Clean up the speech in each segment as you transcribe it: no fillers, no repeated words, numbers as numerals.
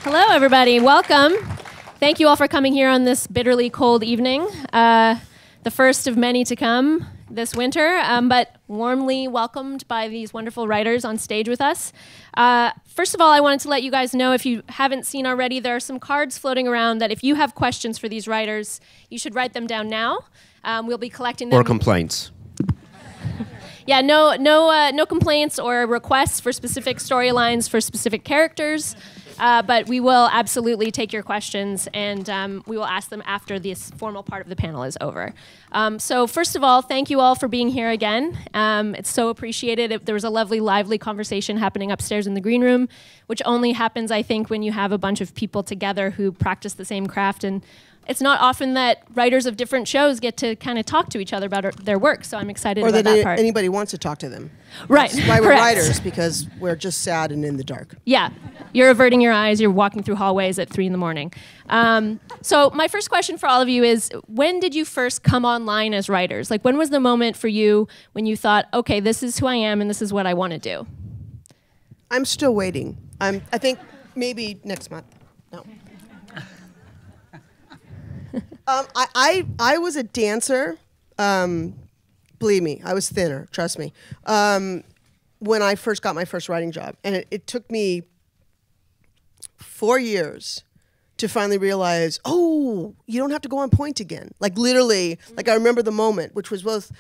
Hello, everybody. Welcome. Thank you all for coming here on this bitterly cold evening, the first of many to come this winter, but warmly welcomed by these wonderful writers on stage with us. First of all, I wanted to let you guys know, if you haven't seen already, there are some cards floating around that if you have questions for these writers, you should write them down now. We'll be collecting them. Or complaints. Yeah, no complaints or requests for specific storylines for specific characters. But we will absolutely take your questions, and we will ask them after this formal part of the panel is over. So first of all, thank you all for being here again. It's so appreciated. There was a lovely, lively conversation happening upstairs in the green room, which only happens, I think, when you have a bunch of people together who practice the same craft. And it's not often that writers of different shows get to kind of talk to each other about their work, so I'm excited about that part. Or that anybody wants to talk to them. Right. That's why we're writers, because we're just sad and in the dark. Yeah. You're averting your eyes, you're walking through hallways at 3 in the morning. So my first question for all of you is, when did you first come online as writers? Like, when was the moment for you when you thought, okay, this is who I am and this is what I want to do? I'm still waiting. I think maybe next month. No. I was a dancer. Believe me, I was thinner. Trust me. When I first got my first writing job, and it took me 4 years to finally realize, oh, you don't have to go on point again. Like literally, like I remember the moment, which was both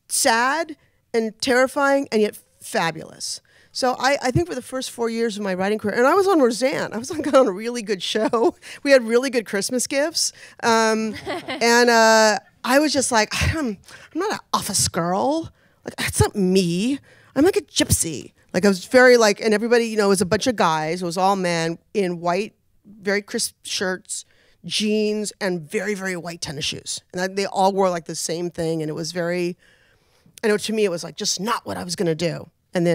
sad and terrifying and yet fabulous. So I think for the first 4 years of my writing career, and I was on Roseanne. I was on a really good show. We had really good Christmas gifts. And I was just like, I'm not an office girl. Like, that's not me. I'm like a gypsy. Like, I was very like, and everybody, you know, it was a bunch of guys. It was all men in white, very crisp shirts, jeans, and very, very white tennis shoes. And they all wore like the same thing. And it was very, I know to me, it was like just not what I was going to do. And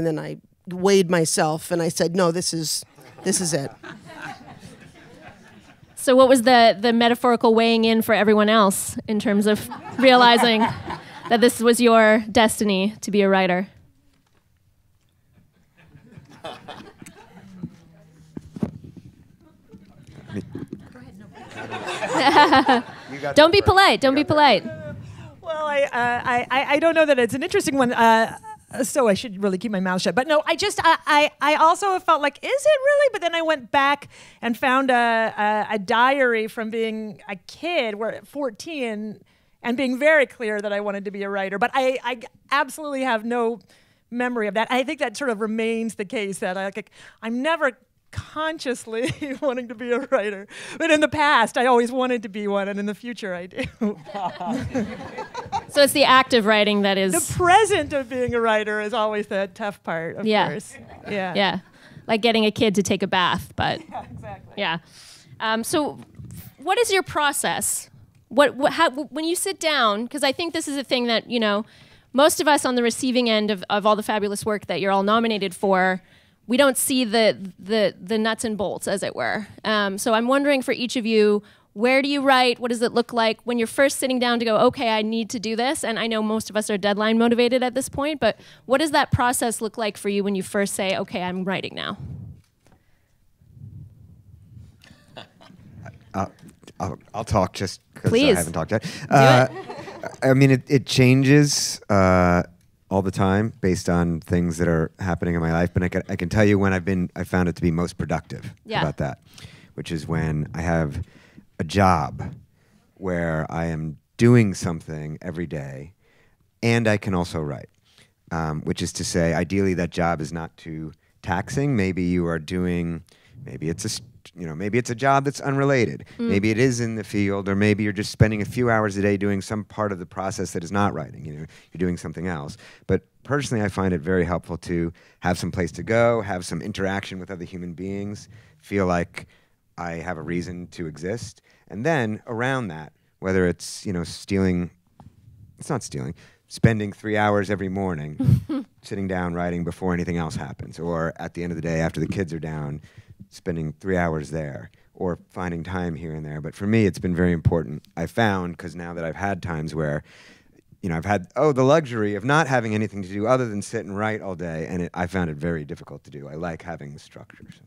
then I weighed myself and I said, no, this is it. So what was the metaphorical weighing in for everyone else in terms of realizing that this was your destiny to be a writer? Don't be polite. Don't be polite. Well, I don't know that it's an interesting one. So I should really keep my mouth shut. But no, I also felt like, is it really? But then I went back and found a diary from being a kid, where at 14, and being very clear that I wanted to be a writer. But I absolutely have no memory of that. I think that sort of remains the case, that I'm never consciously wanting to be a writer. But in the past, I always wanted to be one, and in the future, I do. So it's the act of writing that is... The present of being a writer is always the tough part, of course. Yeah. Yeah. Like getting a kid to take a bath, but... Yeah, exactly. Yeah. So what is your process? When you sit down, because I think this is a thing that, you know, most of us on the receiving end of all the fabulous work that you're all nominated for, we don't see the nuts and bolts, as it were. So I'm wondering for each of you, where do you write? What does it look like when you're first sitting down to go, okay, I need to do this? And I know most of us are deadline motivated at this point, but what does that process look like for you when you first say, okay, I'm writing now? I'll talk just because I Please. haven't talked yet. Do it. I mean, it changes all the time based on things that are happening in my life. But I can tell you when I found it to be most productive about that, which is when I have a job where I am doing something every day, and I can also write. Which is to say, ideally, that job is not too taxing. Maybe you are doing, maybe it's a job that's unrelated. Maybe it is in the field, or maybe you're just spending a few hours a day doing some part of the process that is not writing. You know, you're doing something else. But personally, I find it very helpful to have some place to go, have some interaction with other human beings, feel like I have a reason to exist. And then around that, whether it's, you know, spending 3 hours every morning sitting down writing before anything else happens, or at the end of the day after the kids are down, spending 3 hours there, or finding time here and there. But for me, it's been very important. I found, because now that I've had times where, you know, I've had the luxury of not having anything to do other than sit and write all day, and I found it very difficult to do. I like having the structure. So.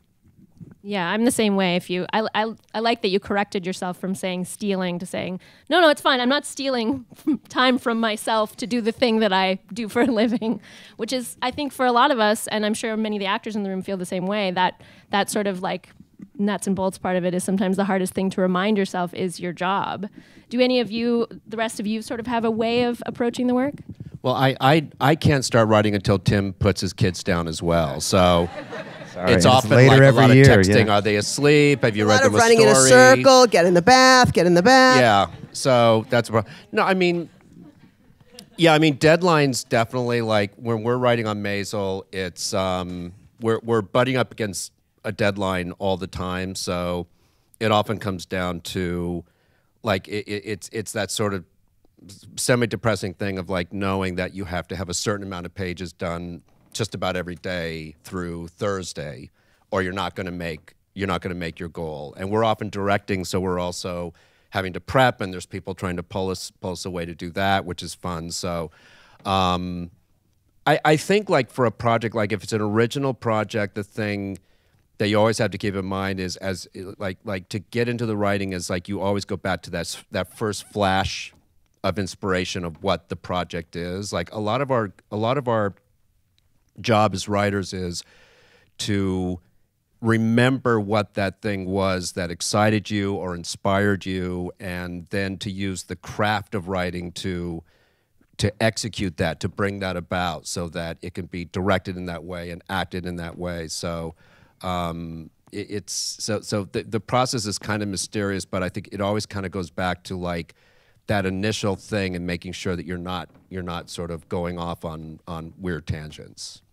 Yeah, I'm the same way. I like that you corrected yourself from saying stealing to saying, no, it's fine. I'm not stealing time from myself to do the thing that I do for a living, which is, I think, for a lot of us, and I'm sure many of the actors in the room feel the same way, that sort of like nuts and bolts part of it is sometimes the hardest thing to remind yourself is your job. Do any of you, the rest of you, sort of have a way of approaching the work? Well, I can't start writing until Tim puts his kids down as well, so... Sorry, it's and often later like a every lot year, of texting. yeah. Are they asleep? Have you read them a running story? in a circle, get in the bath. Yeah, so that's a problem. No, I mean, deadlines definitely, like when we're writing on MAISEL, it's we're butting up against a deadline all the time. So it often comes down to like it's that sort of semi-depressing thing of like knowing that you have to have a certain amount of pages done just about every day through Thursday, or you're not going to make your goal. And we're often directing, so we're also having to prep, and there's people trying to pull us away to do that, which is fun. So I think like for a project, like if it's an original project, the thing that you always have to keep in mind is like to get into the writing is like you always go back to that first flash of inspiration of what the project is. Like a lot of our job as writers is to remember what that thing was that excited you or inspired you, and then to use the craft of writing to execute that, to bring that about so that it can be directed in that way and acted in that way. So the process is kind of mysterious, but I think it always kind of goes back to like that initial thing and making sure that you're not sort of going off on weird tangents.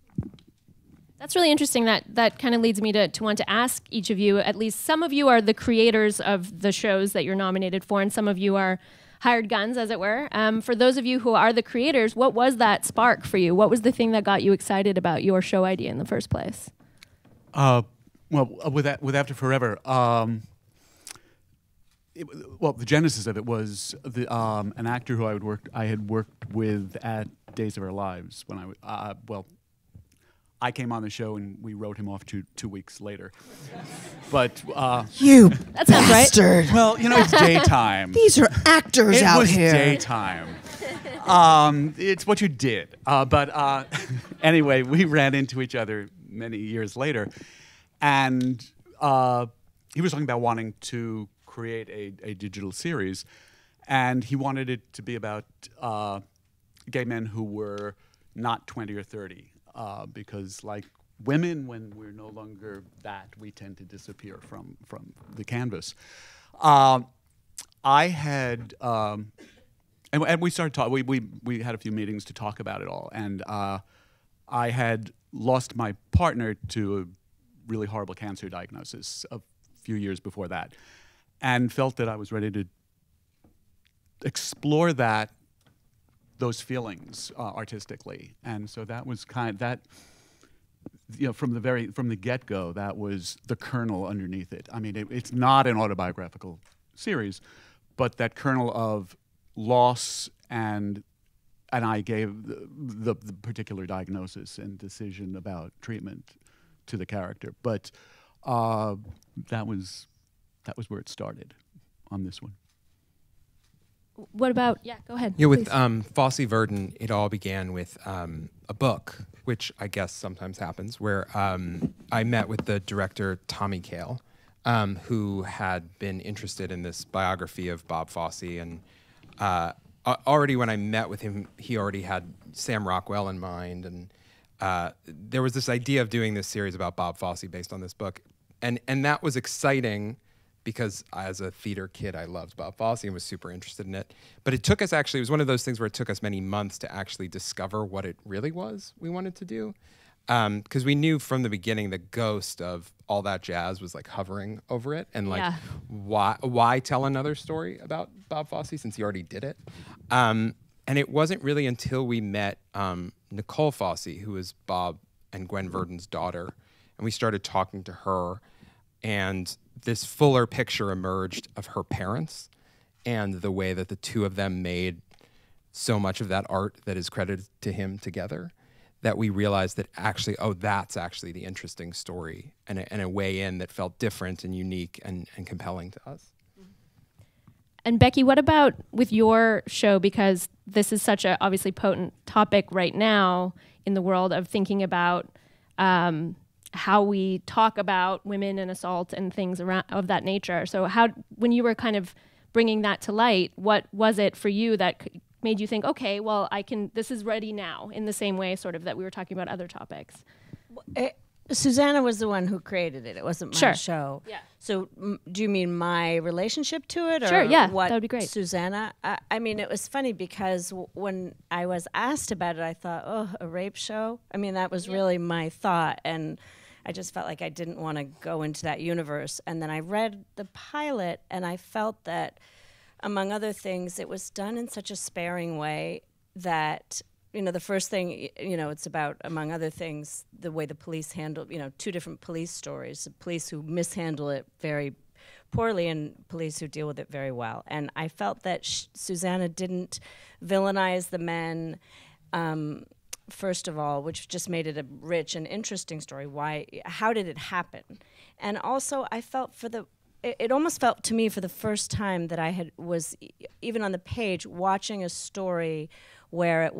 That's really interesting. That kind of leads me to want to ask each of you, at least some of you are the creators of the shows that you're nominated for, and some of you are hired guns, as it were. For those of you who are the creators, what was that spark for you? What was the thing that got you excited about your show idea in the first place? With After Forever, the genesis of it was an actor who I had worked with at Days of Our Lives when I came on the show and we wrote him off 2 weeks later. But You That sounds right. bastard. well, it's daytime. These are actors out here. It was daytime. It's what you did. But anyway, we ran into each other many years later, and he was talking about wanting to create a digital series, and he wanted it to be about gay men who were not 20 or 30, because like women, when we're no longer that, we tend to disappear from the canvas. I had, and we started talking, we had a few meetings to talk about it all, and I had lost my partner to a really horrible cancer diagnosis a few years before that, and felt that I was ready to explore those feelings artistically. And so that was from the get-go, that was the kernel underneath it. I mean, it's not an autobiographical series, but that kernel of loss, and I gave the particular diagnosis and decision about treatment to the character. But that was where it started on this one. What about, go ahead. Yeah, with FOSSE VERDON, it all began with a book, which I guess sometimes happens, where I met with the director, Tommy Kail, who had been interested in this biography of Bob Fosse. And already when I met with him, he already had Sam Rockwell in mind. And there was this idea of doing this series about Bob Fosse based on this book. And that was exciting, because as a theater kid, I loved Bob Fosse and was super interested in it. But it took us it was one of those things where it took us many months to actually discover what it really was we wanted to do. Because we knew from the beginning the ghost of all that jazz was like hovering over it. And like, why tell another story about Bob Fosse since he already did it? And it wasn't really until we met Nicole Fosse, who is Bob and Gwen Verdon's daughter, and we started talking to her, and this fuller picture emerged of her parents and the way that the two of them made so much of that art that is credited to him together, that we realized that actually, oh, that's actually the interesting story, and a way in that felt different and unique and compelling to us. And Becky, what about with your show? Because this is such a obviously potent topic right now in the world of thinking about how we talk about women and assault and things around of that nature. So how, when you were kind of bringing that to light, what was it for you that made you think, okay, well, this is ready now, in the same way sort of that we were talking about other topics? Susanna was the one who created it. It wasn't my show. Yeah. So do you mean my relationship to it? Or sure, yeah, what that would be great. Susanna? I mean, it was funny because when I was asked about it, I thought, oh, a rape show? I mean, that was really my thought. And I just felt like I didn't want to go into that universe. And then I read the pilot, and I felt that, among other things, it was done in such a sparing way that, you know, the first thing, you know, it's about, among other things, the way the police handle, you know, two different police stories, the police who mishandle it very poorly and police who deal with it very well. And I felt that Susanna didn't villainize the men, first of all, which just made it a rich and interesting story. How did it happen? And also I felt it almost felt to me for the first time that I was even on the page watching a story where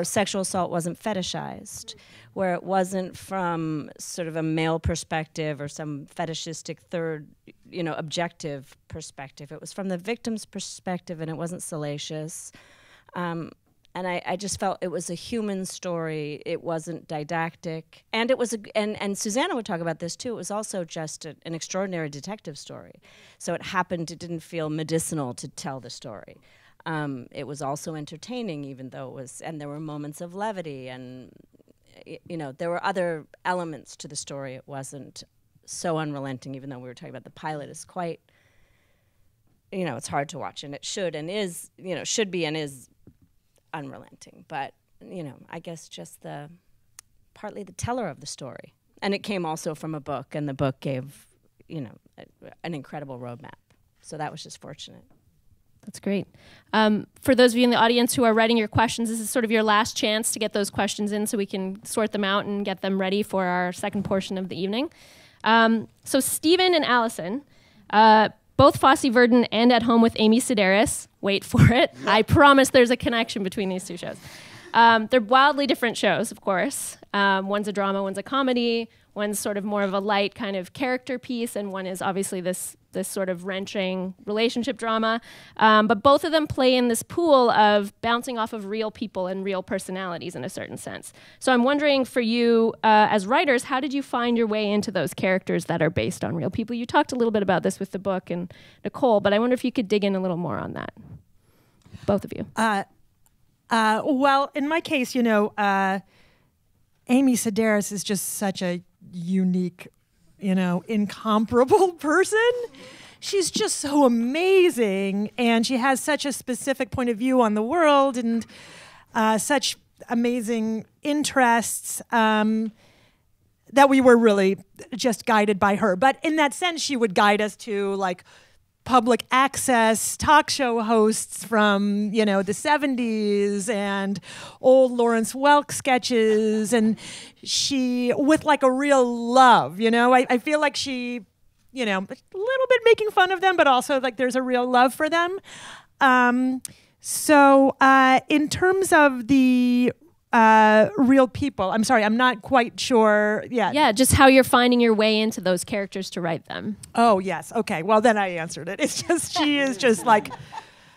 sexual assault wasn't fetishized, where it wasn't from sort of a male perspective or some fetishistic third, you know, objective perspective. It was from the victim's perspective, and it wasn't salacious. And I just felt it was a human story. It wasn't didactic, and it was and Susanna would talk about this too. It was also just an extraordinary detective story. So it didn't feel medicinal to tell the story. It was also entertaining, even though it was, and there were moments of levity, and you know, there were other elements to the story. It wasn't so unrelenting, even though we were talking about the pilot is quite, you know, it's hard to watch, and it should and is, you know, should be and is unrelenting. But, you know, I guess just partly the teller of the story. And it came also from a book, and the book gave, you know, an incredible roadmap. So that was just fortunate. That's great. For those of you in the audience who are writing your questions, this is sort of your last chance to get those questions in so we can sort them out and get them ready for our second portion of the evening. So Stephen and Allison, both FOSSE VERDON and At Home with Amy Sedaris. Wait for it. I promise there's a connection between these two shows. They're wildly different shows, of course. One's a drama, one's a comedy. One's sort of more of a light kind of character piece, and one is obviously this sort of wrenching relationship drama. But both of them play in this pool of bouncing off of real people and real personalities in a certain sense. So I'm wondering for you as writers, how did you find your way into those characters that are based on real people? You talked a little bit about this with the book and Nicole, but I wonder if you could dig in a little more on that. Both of you. Well, in my case, you know, Amy Sedaris is just such a unique, you know, incomparable person. She's just so amazing, and she has such a specific point of view on the world, and such amazing interests that we were really just guided by her. But in that sense, she would guide us to like public access talk show hosts from, you know, the 70s and old Lawrence Welk sketches, and she, with like a real love, you know, I feel like she, you know, a little bit making fun of them, but also like there's a real love for them. So in terms of the real people, I'm sorry, I'm not quite sure yet. Yeah, just how you're finding your way into those characters to write them. Oh, yes. Okay. Well, then I answered it. It's just, she is just like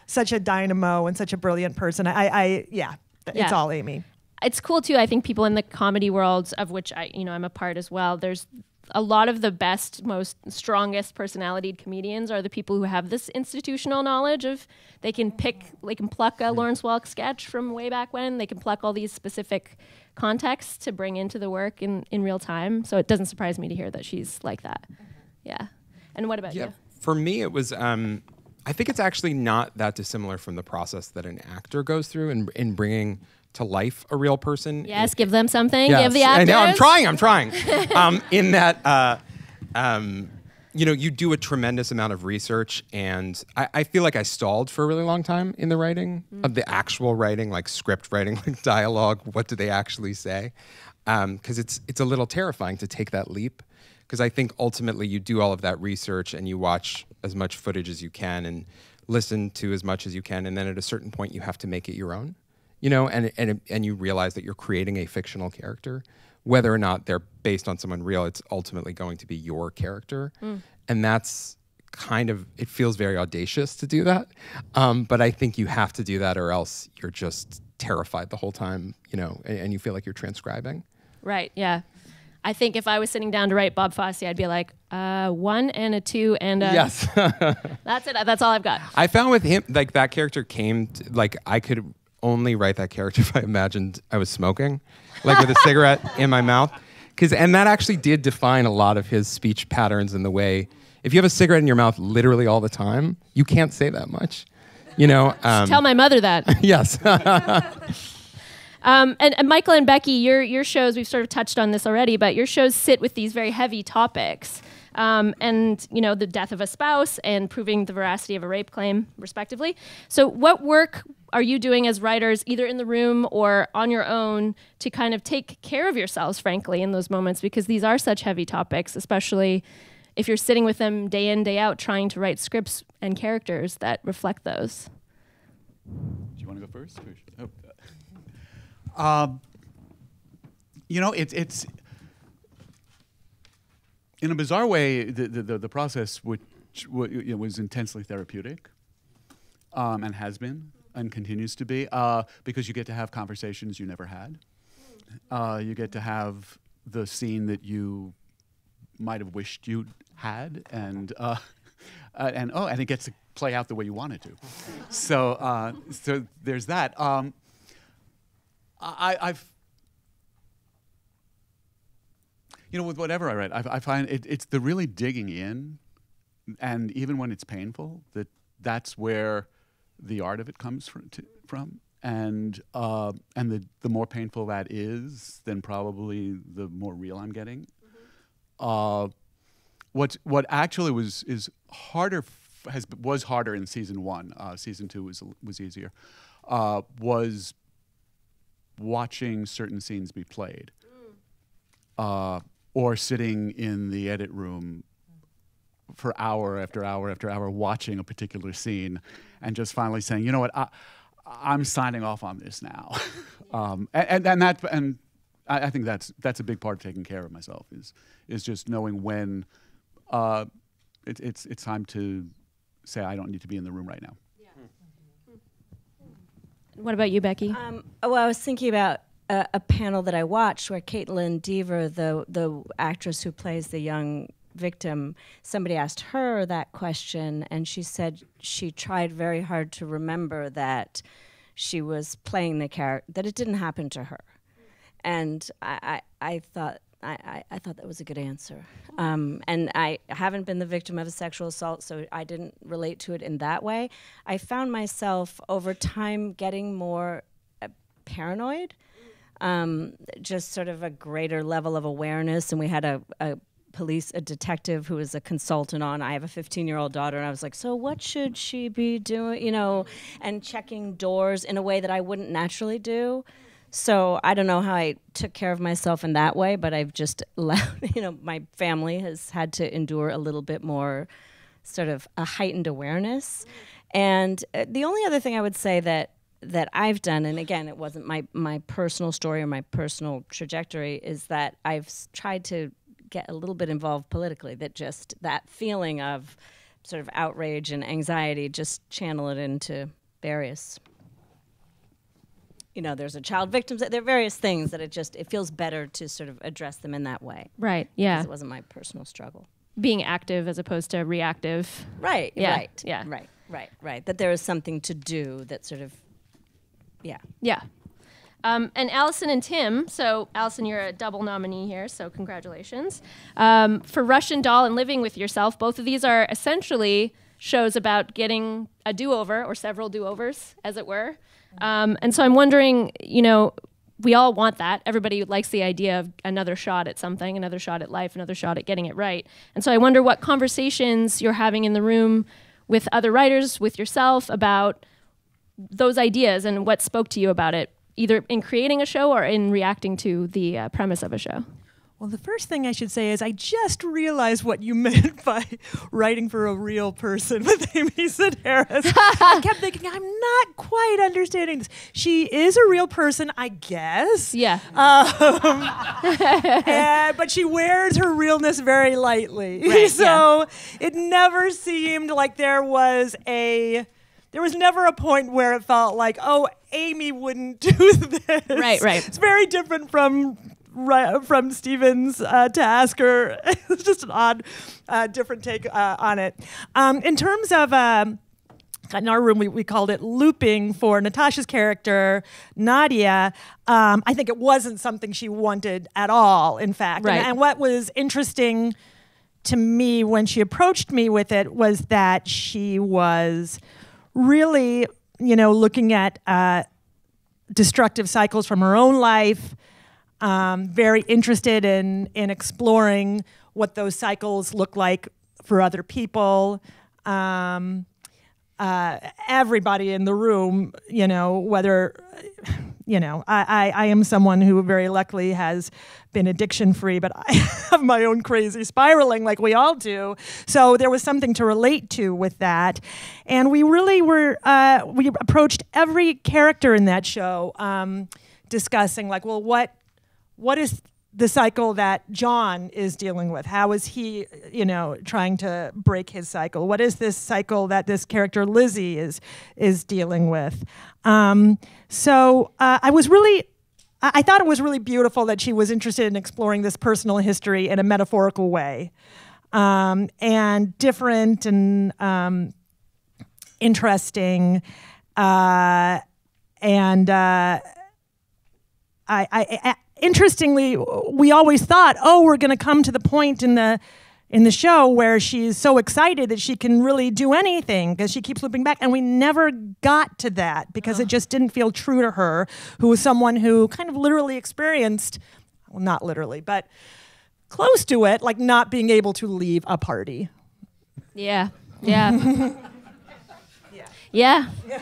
such a dynamo and such a brilliant person. It's all Amy. It's cool too. I think people in the comedy world, of which I'm a part as well, there's a lot of the best, most strongest personality comedians are the people who have this institutional knowledge of, they can pluck a Lawrence Welk sketch from way back when, they can pluck all these specific contexts to bring into the work in real time. So it doesn't surprise me to hear that she's like that. Yeah. And what about you? For me, it was, I think it's actually not that dissimilar from the process that an actor goes through in bringing to life a real person. Yes, give them something. Yes, give the actors. I know, I'm trying. In that, you know, you do a tremendous amount of research, and I feel like I stalled for a really long time in the writing of the actual writing, like script writing, like dialogue. What do they actually say? Because it's a little terrifying to take that leap. Because I think ultimately you do all of that research and you watch as much footage as you can and listen to as much as you can, and then at a certain point you have to make it your own, you know, and you realize that you're creating a fictional character. Whether or not they're based on someone real, it's ultimately going to be your character. And that's kind of, it feels very audacious to do that. But I think you have to do that or else you're just terrified the whole time, you know, and you feel like you're transcribing. Right, yeah. I think if I was sitting down to write Bob Fosse, I'd be like, 1 and a 2 and a... Yes. That's it. That's all I've got. I found with him, like that character came, like I could only write that character if I imagined I was smoking, like with a cigarette in my mouth. And that actually did define a lot of his speech patterns and the way, if you have a cigarette in your mouth literally all the time, you can't say that much, you know? Tell my mother that. Yes. And Michael and Becky, your shows, we've sort of touched on this already, but your shows sit with these very heavy topics. And, you know, the death of a spouse and proving the veracity of a rape claim, respectively. So what work are you doing as writers, either in the room or on your own, to kind of take care of yourselves, frankly, in those moments? Because these are such heavy topics, especially if you're sitting with them day in, day out, trying to write scripts and characters that reflect those. Do you want to go first? You know, it's in a bizarre way, the process which was intensely therapeutic, and has been and continues to be, because you get to have conversations you never had. You get to have the scene that you might have wished you had, and it gets to play out the way you want it to. So there's that. I've, you know, with whatever I write, I find it's the really digging in, and even when it's painful, that's where the art of it comes from. And the more painful that is, then probably the more real I'm getting. What actually was harder was harder in season 1. Season 2 was easier. Was watching certain scenes be played, or sitting in the edit room for hour after hour after hour watching a particular scene, and just finally saying, you know what, I'm signing off on this now. And I think that's a big part of taking care of myself is just knowing when it's time to say I don't need to be in the room right now. What about you, Becky? Well, I was thinking about a panel that I watched where Kaitlin Dever, the actress who plays the young victim, somebody asked her that question, and she said she tried very hard to remember that she was playing the character, that it didn't happen to her. And I thought that was a good answer. And I haven't been the victim of a sexual assault, so I didn't relate to it in that way. I found myself over time getting more paranoid, just sort of a greater level of awareness. And we had a detective who was a consultant on. I have a 15-year-old daughter, and I was like, so what should she be doing? You know, and checking doors in a way that I wouldn't naturally do. So I don't know how I took care of myself in that way, but I've just allowed, you know, my family has had to endure a little bit more sort of a heightened awareness. And the only other thing I would say that I've done, and again, it wasn't my personal story or my personal trajectory, is that I've tried to get a little bit involved politically, that feeling of sort of outrage and anxiety, just channel it into various... You know, there's a child victims. There are various things that it feels better to sort of address them in that way. Right. Yeah. Because it wasn't my personal struggle. Being active as opposed to reactive. Right. Yeah. Right. Yeah. Right. That there is something to do that sort of. Yeah. Yeah. And Allison and Tim. So Allison, you're a double nominee here. So congratulations. For Russian Doll and Living with Yourself, both of these are essentially shows about getting a do-over or several do-overs, as it were. And so I'm wondering, you know, we all want that. Everybody likes the idea of another shot at something, another shot at life, another shot at getting it right. And so I wonder what conversations you're having in the room with other writers, with yourself, about those ideas and what spoke to you about it, either in creating a show or in reacting to the premise of a show. Well, the first thing I should say is I just realized what you meant by writing for a real person with Amy Sedaris. I kept thinking, I'm not quite understanding this. She is a real person, I guess. Yeah. But she wears her realness very lightly. Right, So it never seemed like there was never a point where it felt like, oh, Amy wouldn't do this. Right. It's very different from Stephen's Tasker. It's just an odd, different take on it. In terms of, in our room, we called it looping for Natasha's character, Nadia. I think it wasn't something she wanted at all, in fact. Right. And what was interesting to me when she approached me with it was that she was really, looking at destructive cycles from her own life, very interested in exploring what those cycles look like for other people. Everybody in the room, whether, I am someone who very luckily has been addiction free, but I have my own crazy spiraling like we all do. So there was something to relate to with that. And we really we approached every character in that show discussing like, well, what is the cycle that John is dealing with? How is he, trying to break his cycle? What is this cycle that this character Lizzie is dealing with? I thought it was really beautiful that she was interested in exploring this personal history in a metaphorical way, and different and interesting, interestingly, we always thought, oh, we're going to come to the point in the show where she's so excited that she can really do anything because she keeps looping back. And we never got to that because it just didn't feel true to her, who was someone who kind of literally experienced, well, not literally, but close to it, like not being able to leave a party. Yeah. Yeah.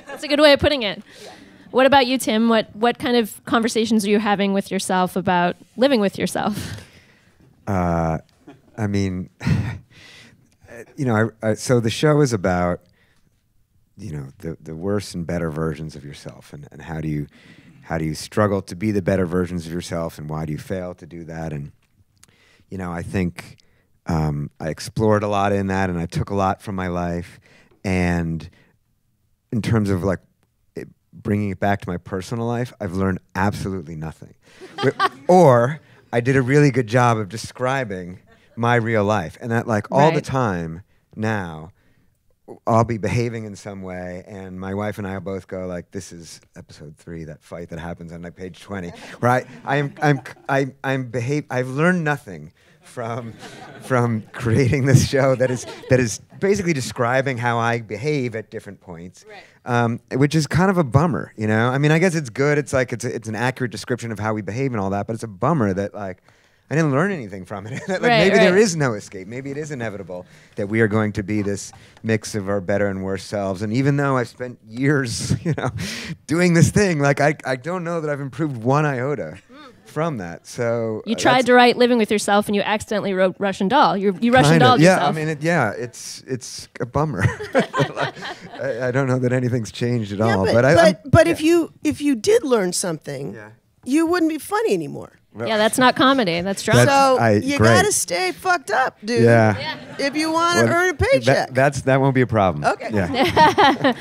That's a good way of putting it. Yeah. What about you, Tim? What kind of conversations are you having with yourself about living with yourself? I mean, so the show is about, the worse and better versions of yourself, and how do you struggle to be the better versions of yourself, and why do you fail to do that? And, I think I explored a lot in that, and I took a lot from my life. And in terms of like bringing it back to my personal life, I've learned absolutely nothing. Or I did a really good job of describing my real life, and that like all the time now I'll be behaving in some way, and my wife and I will both go like, this is episode 3, that fight that happens on like page 20, where I've learned nothing from creating this show that is basically describing how I behave at different points, which is kind of a bummer, I mean, I guess it's good. It's like it's an accurate description of how we behave and all that, but it's a bummer that like I didn't learn anything from it. Maybe there is no escape. Maybe it is inevitable that we are going to be this mix of our better and worse selves. And even though I've spent years, doing this thing, like I don't know that I've improved one iota from that. So you tried to write Living with Yourself, and you accidentally wrote Russian Doll. You Russian dolled yourself. Yeah, I mean, it's a bummer. I don't know that anything's changed at all. But if you did learn something, you wouldn't be funny anymore. Yeah, that's not comedy. That's drama. You gotta stay fucked up, dude. Yeah. If you want to earn a paycheck. That won't be a problem. Okay. Yeah.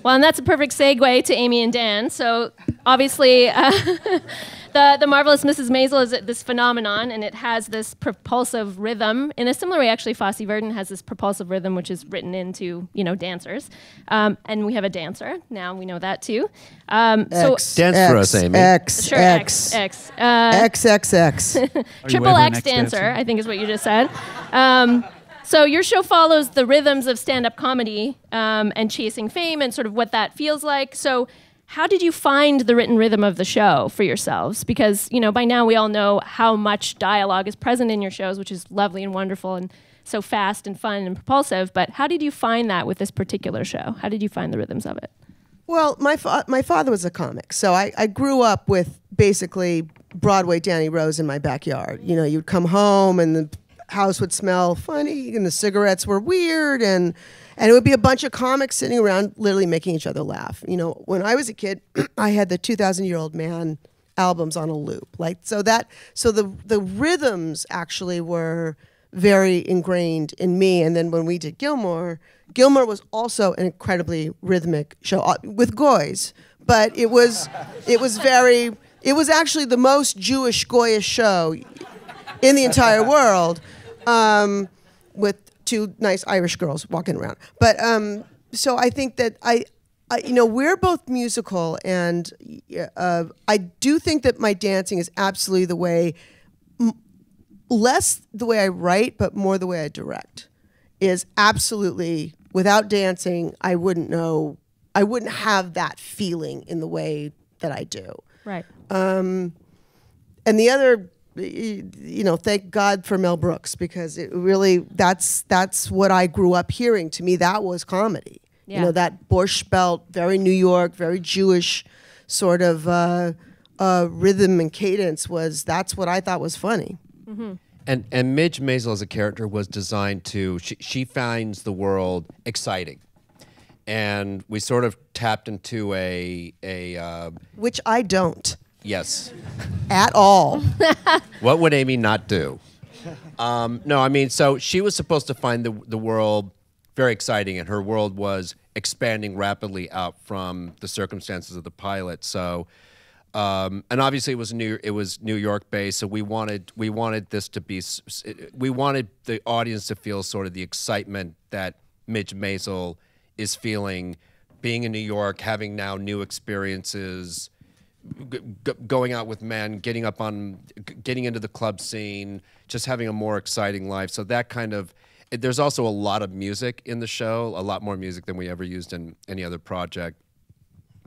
Well, and that's a perfect segue to Amy and Dan. So obviously, the Marvelous Mrs. Maisel is this phenomenon, and it has this propulsive rhythm. In a similar way, actually, FOSSE Verdon has this propulsive rhythm, which is written into dancers. And we have a dancer. Now we know that too. Dance for us, Amy. Sure, X. XXX. Triple X dancer, I think is what you just said. So your show follows the rhythms of stand-up comedy and chasing fame and sort of what that feels like. So how did you find the written rhythm of the show for yourselves? Because, you know, by now we all know how much dialogue is present in your shows, which is lovely and wonderful and so fast and fun and propulsive. But how did you find that with this particular show? How did you find the rhythms of it? Well, my father was a comic, so I grew up with basically Broadway Danny Rose in my backyard. You know, you'd come home and the house would smell funny and the cigarettes were weird and it would be a bunch of comics sitting around literally making each other laugh. You know, when I was a kid, I had the 2,000-Year-Old Man albums on a loop. Like, so the rhythms actually were very ingrained in me. And then when we did Gilmore was also an incredibly rhythmic show with goys, but it was actually the most Jewish goyish show in the entire world, with two nice Irish girls walking around. But so I think that you know, we're both musical, and I do think that my dancing is absolutely the way, less the way I write, but more the way I direct, is absolutely, without dancing, I wouldn't have that feeling in the way that I do. Right. And the other, you know, thank God for Mel Brooks, because it really, that's what I grew up hearing. To me, that was comedy. Yeah. You know, that Borscht Belt, very New York, very Jewish sort of rhythm and cadence that's what I thought was funny. Mm-hmm. And Midge Maisel as a character was designed to, she finds the world exciting. And we sort of tapped into which I don't. Yes. At all. What would Amy not do? No, I mean, so she was supposed to find the world very exciting, and her world was expanding rapidly out from the circumstances of the pilot. So, and obviously it was New York based. So we wanted this to be, we wanted the audience to feel sort of the excitement that Midge Maisel is feeling, being in New York, having now new experiences, going out with men, getting into the club scene, just having a more exciting life. So that kind of, there's also a lot of music in the show, a lot more music than we ever used in any other project.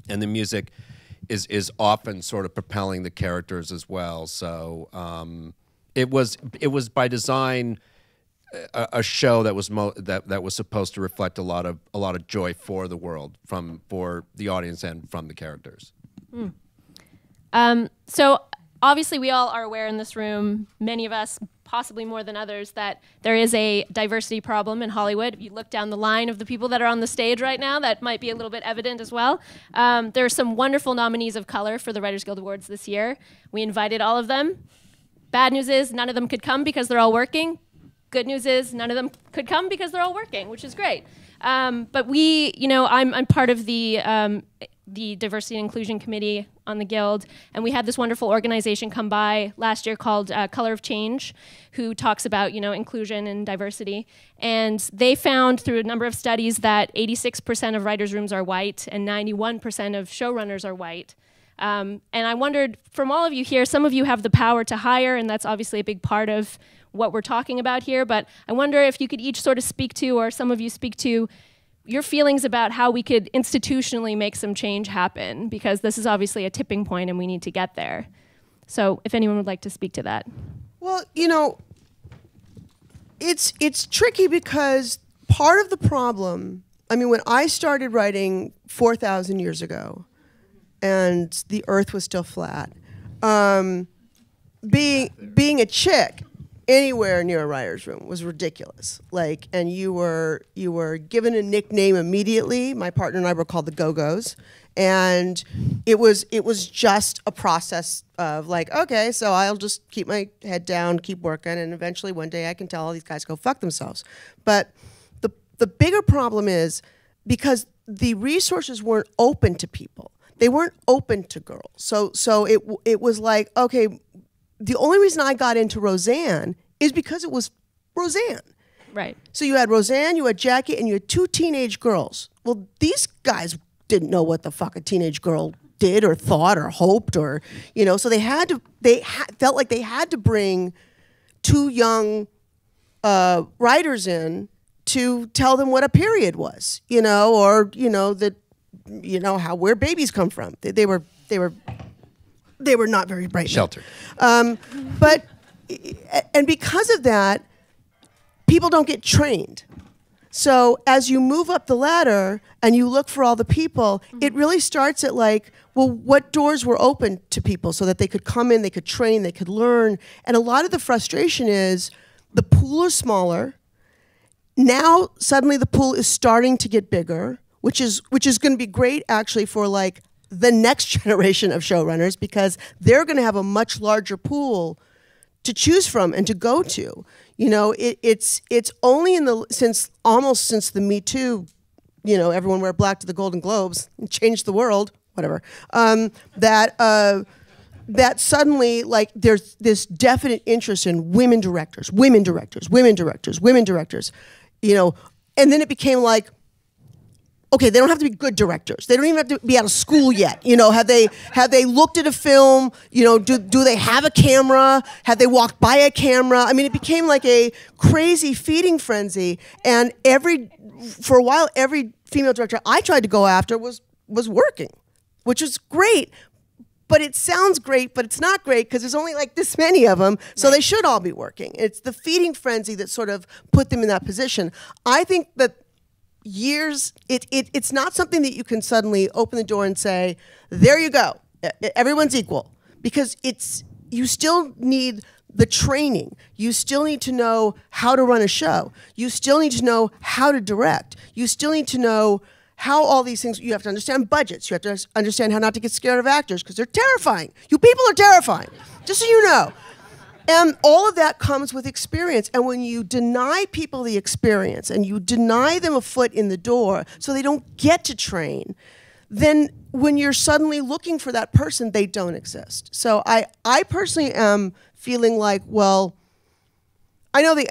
And the music is often sort of propelling the characters as well. So it was by design a show that was that was supposed to reflect a lot of joy for the world, for the audience and from the characters. So obviously we all are aware in this room, many of us, possibly more than others, that there is a diversity problem in Hollywood. If you look down the line of the people that are on the stage right now, that might be a little bit evident as well. There are some wonderful nominees of color for the Writers Guild Awards this year. We invited all of them. Bad news is none of them could come because they're all working. Good news is none of them could come because they're all working, which is great. But we, you know, I'm part of the Diversity and Inclusion Committee on the Guild, and we had this wonderful organization come by last year called Color of Change, who talks about, you know, inclusion and diversity. And they found through a number of studies that 86% of writers' rooms are white and 91% of showrunners are white. And I wondered, from all of you here, some of you have the power to hire, and that's obviously a big part of what we're talking about here, but I wonder if you could each sort of speak to, or some of you speak to, your feelings about how we could institutionally make some change happen, because this is obviously a tipping point and we need to get there. So if anyone would like to speak to that. Well, you know, it's tricky because part of the problem, I mean, when I started writing 4,000 years ago and the earth was still flat, being a chick anywhere near a writer's room was ridiculous. Like, and you were given a nickname immediately. My partner and I were called the Go-Go's, and it was just a process of like, okay, so I'll just keep my head down, keep working, and eventually one day I can tell all these guys go fuck themselves. But the bigger problem is because the resources weren't open to people. They weren't open to girls. So it was like, okay, the only reason I got into Roseanne is because it was Roseanne. Right. So you had Roseanne, you had Jackie, and you had two teenage girls. Well, these guys didn't know what the fuck a teenage girl did or thought or hoped, or, you know, so they felt like they had to bring two young writers in to tell them what a period was, you know, or, you know, that where babies come from. They were not very bright. Sheltered. And because of that, people don't get trained. So as you move up the ladder and you look for all the people, it really starts at like, well, what doors were open to people so that they could come in, they could train, they could learn. And a lot of the frustration is the pool is smaller. Now suddenly the pool is starting to get bigger, which is going to be great actually for like the next generation of showrunners, because they're going to have a much larger pool to choose from and to go to. It's only since the Me Too, everyone wear black to the Golden Globes, changed the world, whatever. That suddenly like there's this definite interest in women directors, and then it became like, okay, they don't have to be good directors. They don't even have to be out of school yet. Have they looked at a film? Do they have a camera? Have they walked by a camera? I mean, it became like a crazy feeding frenzy. And for a while, every female director I tried to go after was working, which was great. But it sounds great, but it's not great because there's only like this many of them. So they should all be working. It's the feeding frenzy that sort of put them in that position. I think that it's not something that you can suddenly open the door and say, there you go, everyone's equal, because you still need the training. You still need to know how to run a show. You still need to know how to direct. You still need to know how all these things, you have to understand budgets. You have to understand how not to get scared of actors because they're terrifying. You people are terrifying, just so you know. And all of that comes with experience. And when you deny people the experience and you deny them a foot in the door so they don't get to train, then when you're suddenly looking for that person, they don't exist. So I personally am feeling like, well, I know the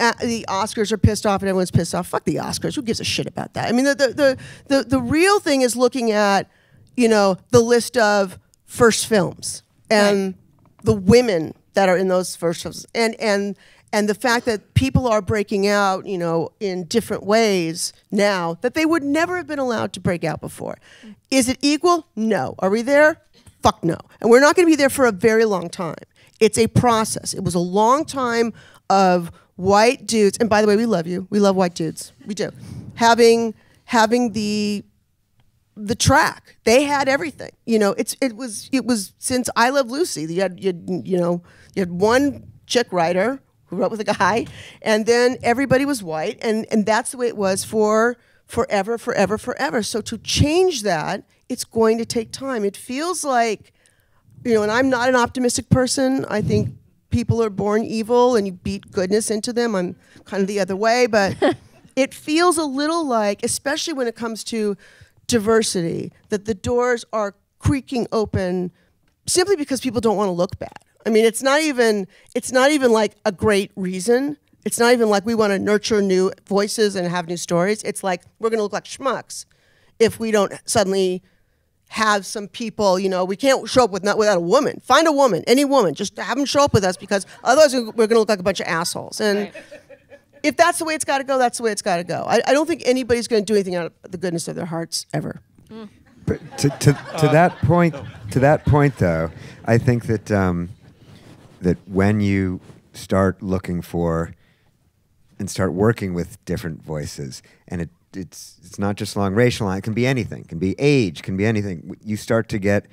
Oscars are pissed off and everyone's pissed off. Fuck the Oscars. Who gives a shit about that? I mean, the real thing is looking at, the list of first films and the women that are in those first films, and the fact that people are breaking out, in different ways now that they would never have been allowed to break out before. Is it equal? No. Are we there? Fuck no. And we're not going to be there for a very long time. It's a process. It was a long time of white dudes, and by the way, we love you. We love white dudes. We do. Having the track. They had everything. It was since I Love Lucy. You had one chick writer who wrote with a guy, and then everybody was white, and that's the way it was for forever. So to change that, it's going to take time. It feels like, and I'm not an optimistic person. I think people are born evil and you beat goodness into them. I'm kind of the other way, but it feels a little like, especially when it comes to diversity, that the doors are creaking open simply because people don't want to look bad. I mean, it's not even like a great reason. It's not even like we want to nurture new voices and have new stories. It's like we're going to look like schmucks if we don't suddenly have some people, we can't show up without a woman. Find a woman, any woman, just have them show up with us, because otherwise we're going to look like a bunch of assholes. And if that's the way it's got to go, that's the way it's got to go. I don't think anybody's going to do anything out of the goodness of their hearts ever. But to that point, though, I think that that when you start looking for and start working with different voices, and it's not just along racial line, it can be anything, it can be age, can be anything. You start to get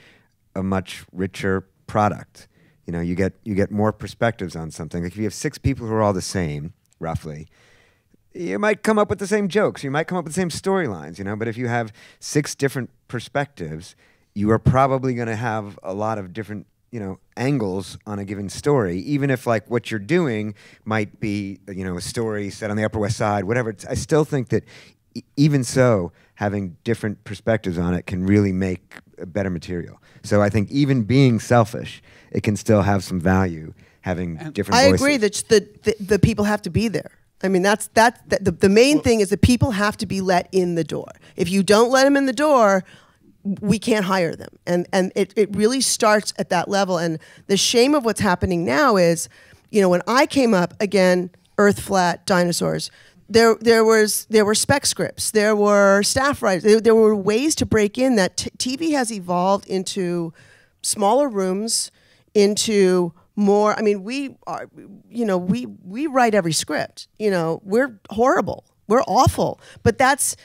a much richer product. You get more perspectives on something. Like if you have 6 people who are all the same, roughly, you might come up with the same jokes, you might come up with the same storylines, but if you have 6 different perspectives, you are probably going to have a lot of different angles on a given story, even if like what you're doing might be a story set on the Upper West Side, whatever. I still think that even so, having different perspectives on it can really make a better material. So I think even being selfish, it can still have some value having different voices. I agree that the people have to be there. I mean, the main thing is that people have to be let in the door. If you don't let them in the door, we can't hire them. And it really starts at that level. And the shame of what's happening now is, when I came up, again, Earth flat, dinosaurs, there were spec scripts, there were staff writers, there were ways to break in that TV has evolved into smaller rooms, into more. I mean, we write every script. You know, we're horrible, we're awful, but that's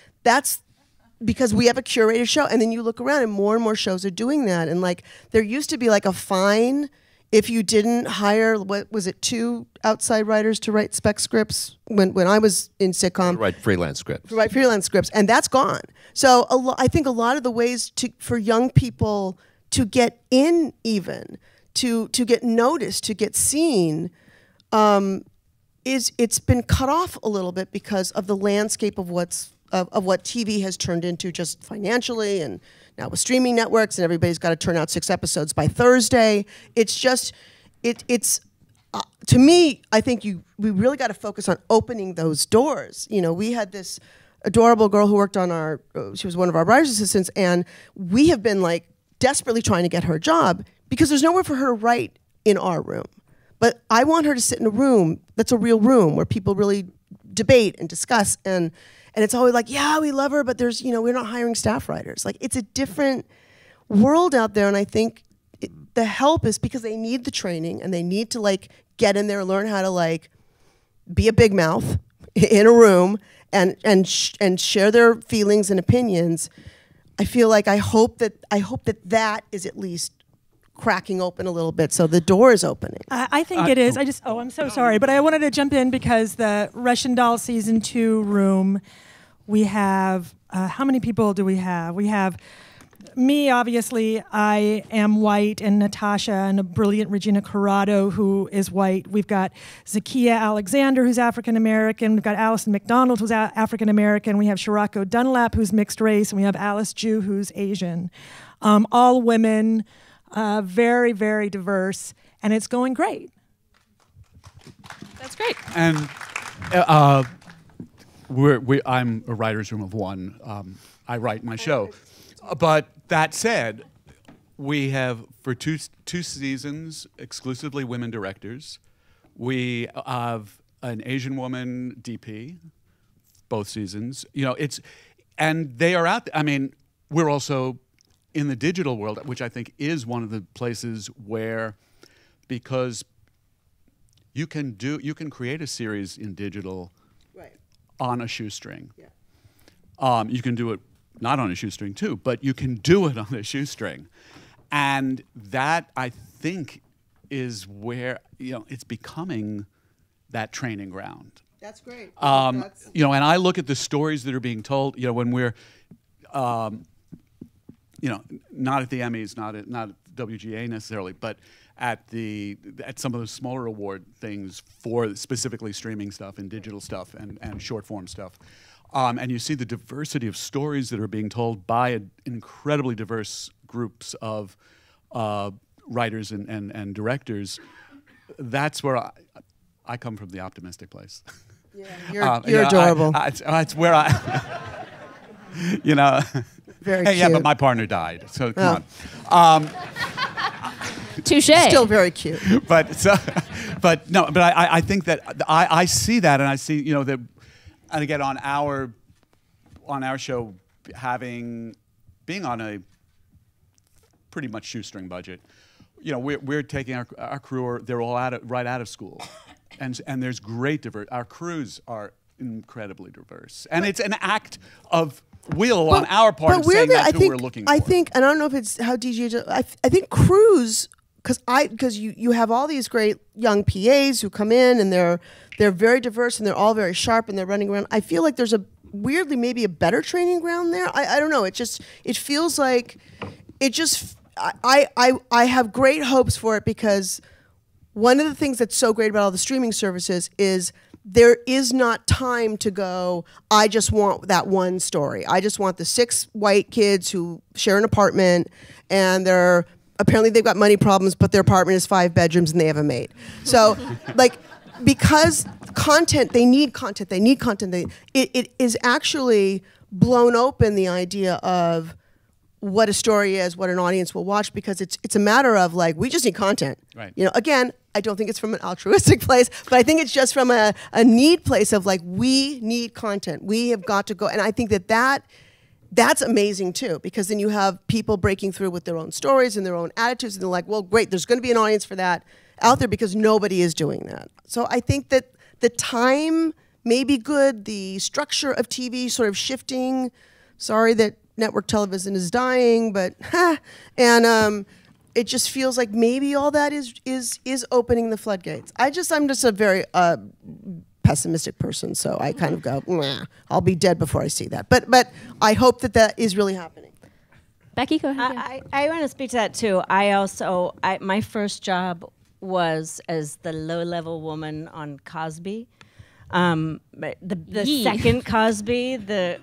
because we have a curated show. And then you look around and more shows are doing that. And like, there used to be like a fine if you didn't hire, what was it, 2 outside writers to write spec scripts when I was in sitcom. Write freelance scripts. Write freelance scripts, and that's gone. So I think a lot of the ways for young people to get in, even to get noticed, to get seen, it's been cut off a little bit because of the landscape of what TV has turned into, just financially, and now with streaming networks, and everybody's got to turn out 6 episodes by Thursday. It's just, to me, I think we really got to focus on opening those doors. You know, we had this adorable girl who worked on she was one of our writers' assistants, and we have been like desperately trying to get her a job because there's nowhere for her to write in our room. But I want her to sit in a room that's a real room where people really debate and discuss, and it's always like, yeah, we love her, but there's, we're not hiring staff writers. Like, it's a different world out there, and I think the help is because they need the training, and they need to like get in there, learn how to like be a big mouth in a room and share their feelings and opinions. I feel like I hope that is at least cracking open a little bit, so the door is opening. I think it is. I'm so sorry, but I wanted to jump in because the Russian Doll season 2 room, we have, how many people do we have? We have me, obviously. I am white, and Natasha, and a brilliant Regina Corrado, who is white. We've got Zakiya Alexander, who's African-American. We've got Allison McDonald, who's African-American. We have Shirako Dunlap, who's mixed race, and we have Alice Jew, who's Asian. All women, very, very diverse, and it's going great. That's great. And I'm a writer's room of 1. I write my show. But that said, we have, for two seasons, exclusively women directors. We have an Asian woman DP, both seasons. And they are out there. I mean, we're also in the digital world, which I think is one of the places where, because you can create a series in digital on a shoestring. Yeah. You can do it not on a shoestring too, but you can do it on a shoestring. And that, I think, is where, it's becoming that training ground. That's great. And I look at the stories that are being told, when we're, not at the Emmys, not at WGA necessarily, but at some of the smaller award things for specifically streaming stuff and digital stuff and short form stuff. And you see the diversity of stories that are being told by incredibly diverse groups of writers and directors. That's where I come from, the optimistic place. Yeah, you're adorable. It's where Very hey, cute. yeah, but my partner died, so come on. Touche. Still very cute. But I think that I see that, and I see that. And again, on our show, being on a pretty much shoestring budget, we're taking our crew. They're all right out of school, and there's great diversity. Our crews are incredibly diverse, and it's an act of will on our part of saying that's who we're looking for. I think, and I don't know if it's how DGA. I think crews, because you have all these great young PAs who come in, and they're very diverse, and they're all very sharp, and they're running around. I feel like there's weirdly maybe a better training ground there. I don't know. It feels like I have great hopes for it, because one of the things that's so great about all the streaming services is there is not time to go, I just want that one story. I just want the 6 white kids who share an apartment, and apparently they've got money problems, but their apartment is 5 bedrooms and they have a maid. So, because they need content. It is actually blown open the idea of what a story is, what an audience will watch, because it's a matter of like, we just need content. Right. You know, again, I don't think it's from an altruistic place, but I think it's just from a need place of like, we need content. We have got to go. And I think that's amazing too, because then you have people breaking through with their own stories and their own attitudes, and they're like, well, great, there's going to be an audience for that out there, because nobody is doing that. So I think that the time may be good, the structure of TV sort of shifting. Sorry that network television is dying, but and it just feels like maybe all that is opening the floodgates. I'm just a very pessimistic person, so I kind of go, nah, I'll be dead before I see that. But I hope that is really happening. Becky, go ahead. I want to speak to that too. My first job was as the low-level woman on Cosby. The second Cosby, that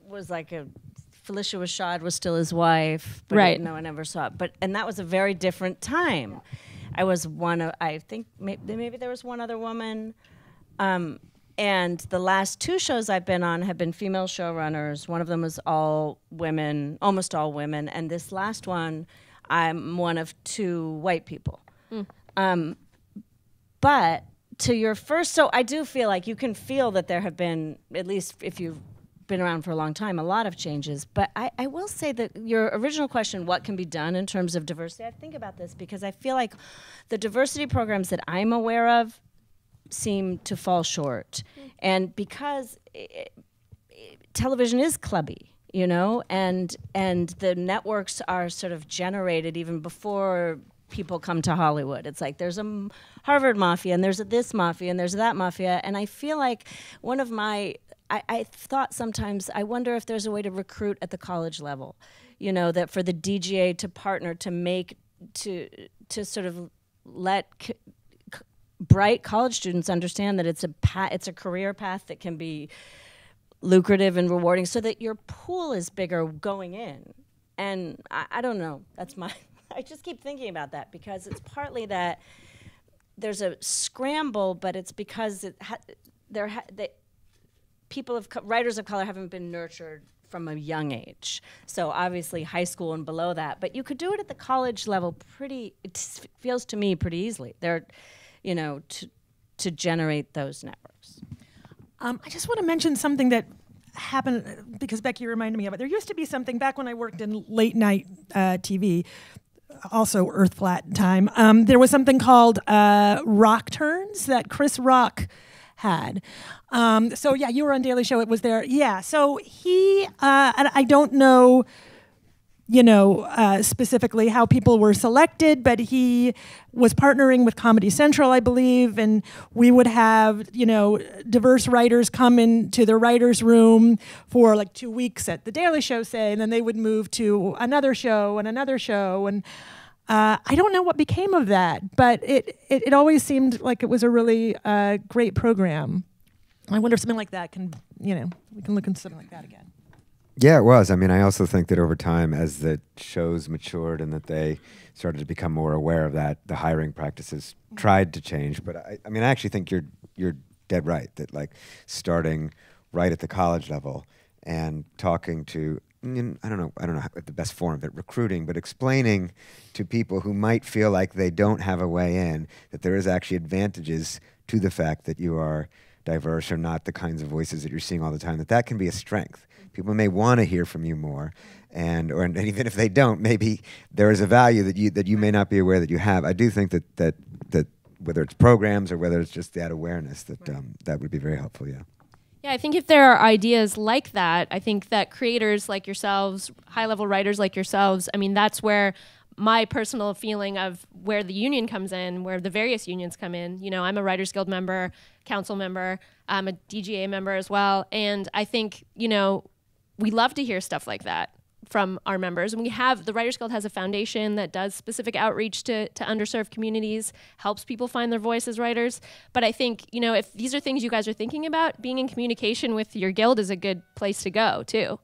was like Felicia Rashad was still his wife, but right. no one ever saw it. And that was a very different time. I was one of, I think maybe there was one other woman. And the last 2 shows I've been on have been female showrunners. One of them was all women, almost all women. And this last one, I'm one of 2 white people. But to your first, so I do feel like you can feel that there have been, at least if you've been around for a long time, a lot of changes. But I will say that your original question, what can be done in terms of diversity, I think about this because I feel like the diversity programs that I'm aware of seem to fall short. And because television is clubby, you know, and the networks are sort of generated even before people come to Hollywood. It's like there's a Harvard mafia and there's a this mafia and there's that mafia. And I feel like one of my, I thought sometimes, I wonder if there's a way to recruit at the college level, you know, that for the DGA to partner to make, to sort of let bright college students understand that it's a career path that can be lucrative and rewarding so that your pool is bigger going in. And I don't know, that's my... I just keep thinking about that because it's partly that there's a scramble, but it's because writers of color haven't been nurtured from a young age. So obviously high school and below that, but you could do it at the college level it feels to me pretty easily. There, you know, to generate those networks. I just want to mention something that happened because Becky reminded me of it. There used to be something back when I worked in late night TV, also Earth Flat time. There was something called Rock Turns that Chris Rock had. So yeah, you were on Daily Show. It was there. Yeah. So he, and I don't know, you know, specifically how people were selected, but he was partnering with Comedy Central, I believe, and we would have, you know, diverse writers come into the writer's room for like 2 weeks at the Daily Show, say, and then they would move to another show and another show, and I don't know what became of that, but it always seemed like it was a really great program. I wonder if something like that can, you know, we can look into something like that again. Yeah, it was. I mean, I also think that over time, as the shows matured and that they started to become more aware of that, the hiring practices tried to change. But I mean, I actually think you're dead right that like starting right at the college level and talking to, I don't know the best form of it, recruiting, but explaining to people who might feel like they don't have a way in that there is actually advantages to the fact that you are diverse or not the kinds of voices that you're seeing all the time, that can be a strength. People may want to hear from you more, and even if they don't, maybe there is a value that you may not be aware that you have. I do think that whether it's programs or whether it's just that awareness, that would be very helpful. Yeah. Yeah, I think if there are ideas like that, I think that creators like yourselves, high-level writers like yourselves, I mean, that's where my personal feeling of where the union comes in, where the various unions come in. You know, I'm a Writers Guild member, council member, I'm a DGA member as well, and I think, you know, we love to hear stuff like that from our members. And the Writers Guild has a foundation that does specific outreach to underserved communities, helps people find their voice as writers. But I think, you know, if these are things you guys are thinking about, being in communication with your guild is a good place to go too.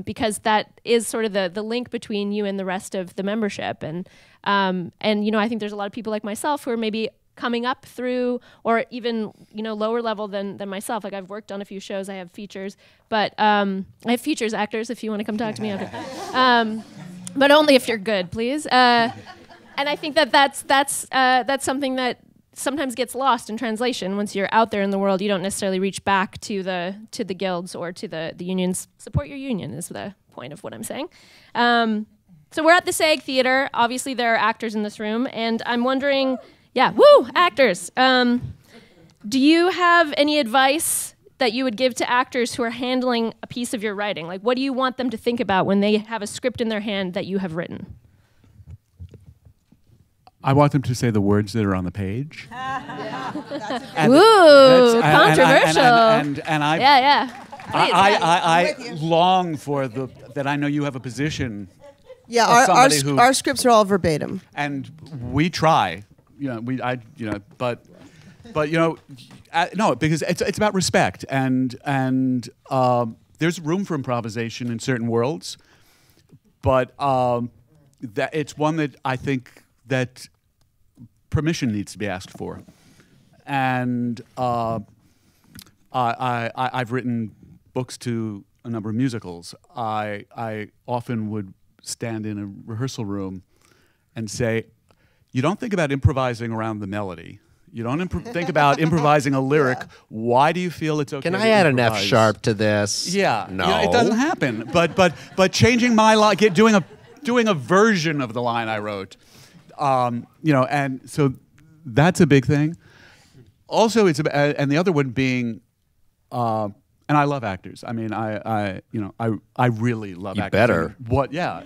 Because that is sort of the link between you and the rest of the membership. And you know, I think there's a lot of people like myself who are maybe coming up through, or even lower level than myself. Like I've worked on a few shows, I have features, but I have features actors if you want to come talk to me after. But only if you're good, please. And I think that's something that sometimes gets lost in translation. Once you're out there in the world, you don't necessarily reach back to the guilds or to the unions. Support your union is the point of what I'm saying. So we're at the SAG Theater. Obviously, there are actors in this room, and I'm wondering, actors. Do you have any advice that you would give to actors who are handling a piece of your writing? Like, what do you want them to think about when they have a script in their hand that you have written? I want them to say the words that are on the page. Ooh, controversial. I long for that. I know you have a position. Yeah, our scripts are all verbatim, and we try. No, because it's about respect, and there's room for improvisation in certain worlds, but that it's one that I think that permission needs to be asked for, and I've written books to a number of musicals. I often would stand in a rehearsal room and say, you don't think about improvising around the melody. You don't think about improvising a lyric. Yeah. Why do you feel it's okay? Can I add an F sharp to this? Yeah. No. It doesn't happen. But changing my line, doing a version of the line I wrote, and so that's a big thing. Also, it's about, and the other one being, and I love actors. I mean, I really love actors. You better. What? Yeah.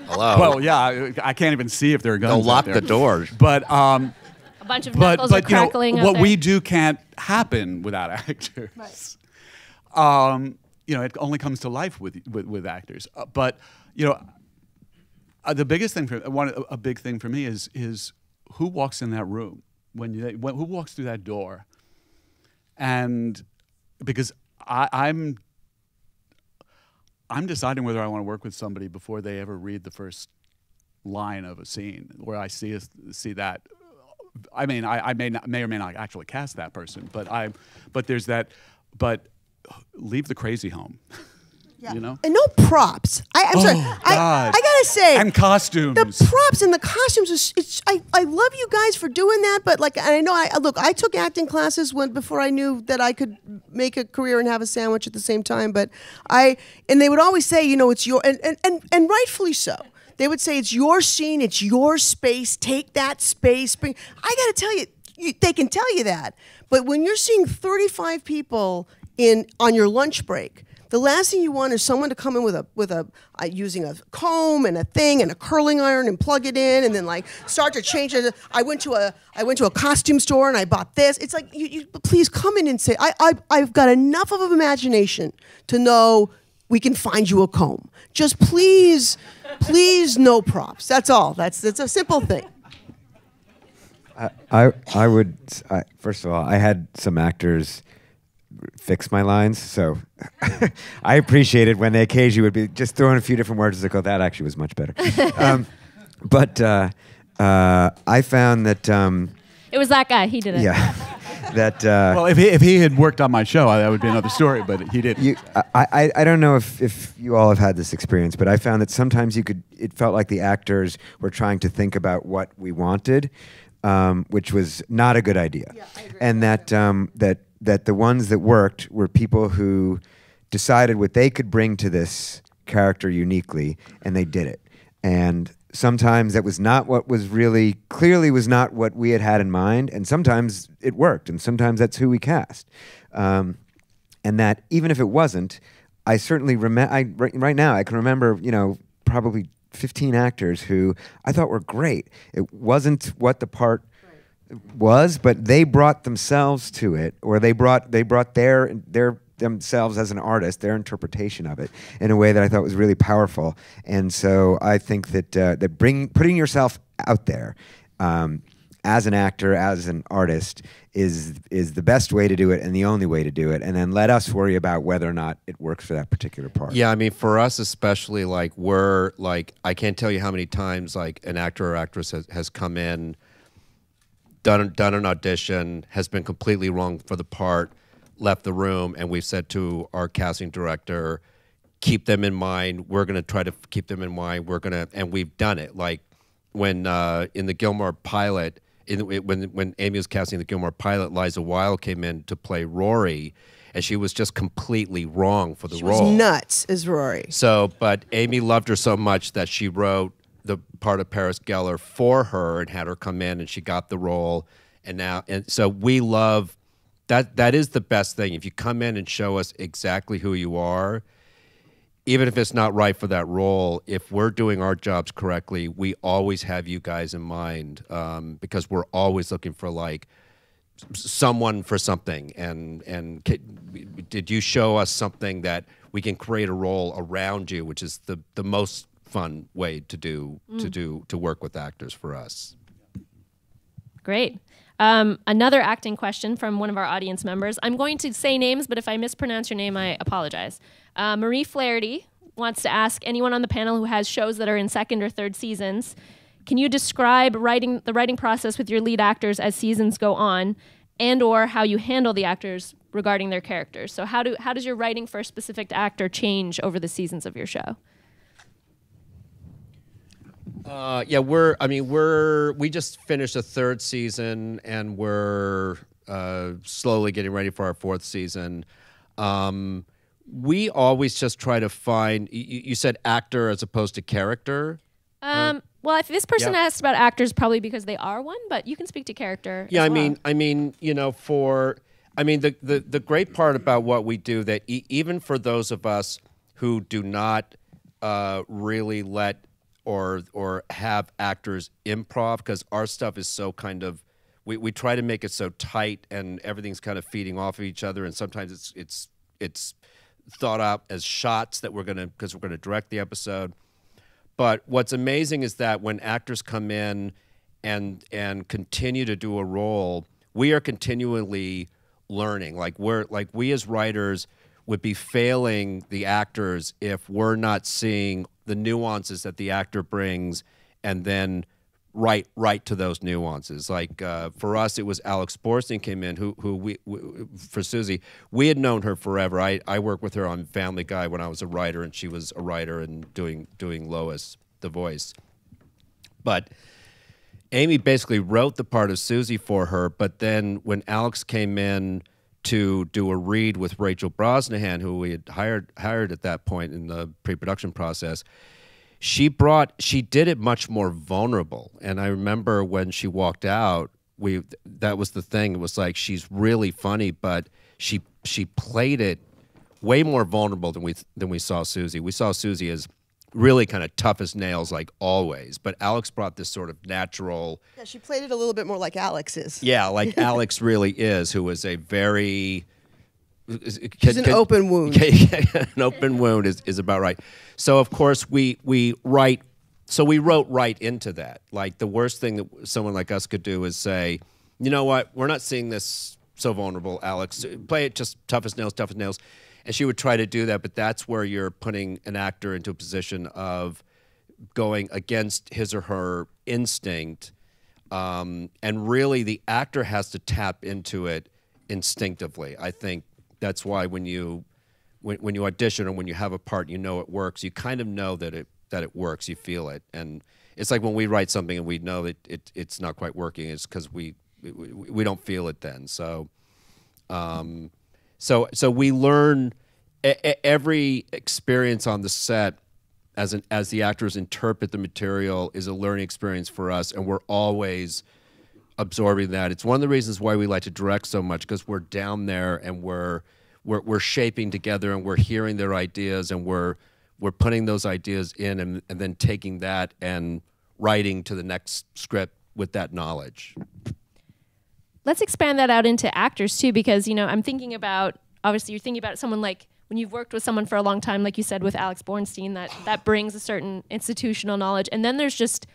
Hello. Well, yeah. I can't even see if there are guns. They'll lock the doors. But a bunch of knuckles are crackling. What we do can't happen without actors. Right. It only comes to life with actors. But the biggest thing a big thing for me is who walks in that room who walks through that door, and because I'm deciding whether I want to work with somebody before they ever read the first line of a scene where I see that. I mean, I may or may not actually cast that person, but there's that. But leave the crazy home. Yeah. And no props. I'm sorry. I gotta say. And costumes. The props and the costumes. I love you guys for doing that, but I know. I took acting classes before I knew that I could make a career and have a sandwich at the same time. But and they would always say, it's your and rightfully so. They would say it's your scene, it's your space. Take that space. I gotta tell you, they can tell you that. But when you're seeing 35 people on your lunch break, the last thing you want is someone to come in with using a comb and a thing and a curling iron and plug it in and then start to change it. I went to a costume store and I bought this. It's like you please come in and say I've got enough of an imagination to know we can find you a comb. Just please no props. That's all. That's a simple thing. I would first of all, I had some actors fix my lines, so I appreciate it when they occasionally would be just throwing a few different words and go, that actually was much better. But I found that it was that guy. He did it. Yeah. That well, if he had worked on my show, that would be another story. But he didn't. I don't know if you all have had this experience, but I found that sometimes it felt like the actors were trying to think about what we wanted, which was not a good idea. Yeah, I agree. And that the ones that worked were people who decided what they could bring to this character uniquely, and they did it. And sometimes that was not what was really, clearly was not what we had in mind, and sometimes it worked, and sometimes that's who we cast. And that even if it wasn't, I certainly remember, right now I can remember, probably 15 actors who I thought were great. It wasn't what the part was, but they brought themselves to it, or they brought their themselves as an artist, their interpretation of it, in a way that I thought was really powerful. And so I think that putting yourself out there as an actor, as an artist, is the best way to do it and the only way to do it. And then let us worry about whether or not it works for that particular part. Yeah, I mean, for us especially, I can't tell you how many times an actor or actress has come in done an audition, has been completely wrong for the part, left the room, and we've said to our casting director, keep them in mind. We're going to try to keep them in mind. And we've done it. Like when in the Gilmore pilot, when Amy was casting the Gilmore pilot, Liza Weil came in to play Rory, and she was just completely wrong for the role. She was nuts as Rory. So, but Amy loved her so much that she wrote the part of Paris Geller for her and had her come in, and she got the role. And so we love that. That is the best thing. If you come in and show us exactly who you are, even if it's not right for that role, if we're doing our jobs correctly, we always have you guys in mind, because we're always looking for like someone for something. And did you show us something that we can create a role around you, which is the most fun way to work with actors for us. Great. Another acting question from one of our audience members. I'm going to say names, but if I mispronounce your name, I apologize. Marie Flaherty wants to ask anyone on the panel who has shows that are in second or third seasons, can you describe the writing process with your lead actors as seasons go on, and or how you handle the actors regarding their characters? So how does your writing for a specific actor change over the seasons of your show? We just finished a third season, and we're slowly getting ready for our fourth season. We always just try to find. You said actor as opposed to character. Well, if this person asked about actors, probably because they are one, but you can speak to character. Yeah, as well. The great part about what we do that even for those of us who do not really let or have actors improv, because our stuff is so kind of, we try to make it so tight and everything's kind of feeding off of each other, and sometimes it's thought out as shots that because we're gonna direct the episode. But what's amazing is that when actors come in and continue to do a role, we are continually learning. We as writers would be failing the actors if we're not seeing the nuances that the actor brings and then write to those nuances. For us, it was Alex Borstein came in, who we for Susie, we had known her forever. I worked with her on Family Guy when I was a writer, and she was a writer and doing Lois, the voice. But Amy basically wrote the part of Susie for her, but then when Alex came in to do a read with Rachel Brosnahan, who we had hired at that point in the pre-production process, she did it much more vulnerable. And I remember when she walked out, that was the thing. It was like, she's really funny, but she played it way more vulnerable than we saw Susie. We saw Susie as really kind of tough as nails, like always. But Alex brought this sort of natural. Yeah, she played it a little bit more like Alex is. Yeah, like Alex really is, who is a very. She's an open wound. An open wound is about right. So of course we write. So we wrote right into that. Like the worst thing that someone like us could do is say, you know what, we're not seeing this so vulnerable, Alex. Play it just tough as nails, tough as nails. And she would try to do that, but that's where you're putting an actor into a position of going against his or her instinct. And really, the actor has to tap into it instinctively. I think that's why when you audition or when you have a part, you know it works. You kind of know that it works. You feel it, and it's like when we write something and we know that it's not quite working. It's because we don't feel it then. So. So we learn every experience on the set as the actors interpret the material is a learning experience for us, and we're always absorbing that. It's one of the reasons why we like to direct so much, because we're down there and we're shaping together and we're hearing their ideas and we're putting those ideas in and then taking that and writing to the next script with that knowledge. Let's expand that out into actors too, because, I'm thinking about, obviously you're thinking about someone like when you've worked with someone for a long time, like you said with Alex Borstein, that brings a certain institutional knowledge. And then there's just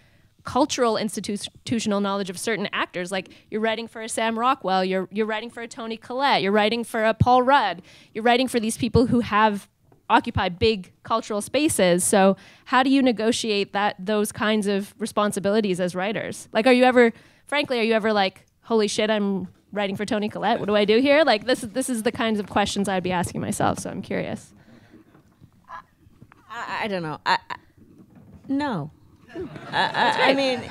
cultural institutional knowledge of certain actors. Like you're writing for a Sam Rockwell, you're writing for a Toni Collette, you're writing for a Paul Rudd, you're writing for these people who occupy big cultural spaces. So how do you negotiate those kinds of responsibilities as writers? Like, are you ever like, holy shit, I'm writing for Toni Collette. What do I do here? Like this is the kinds of questions I'd be asking myself. So I'm curious. I don't know. No. I mean,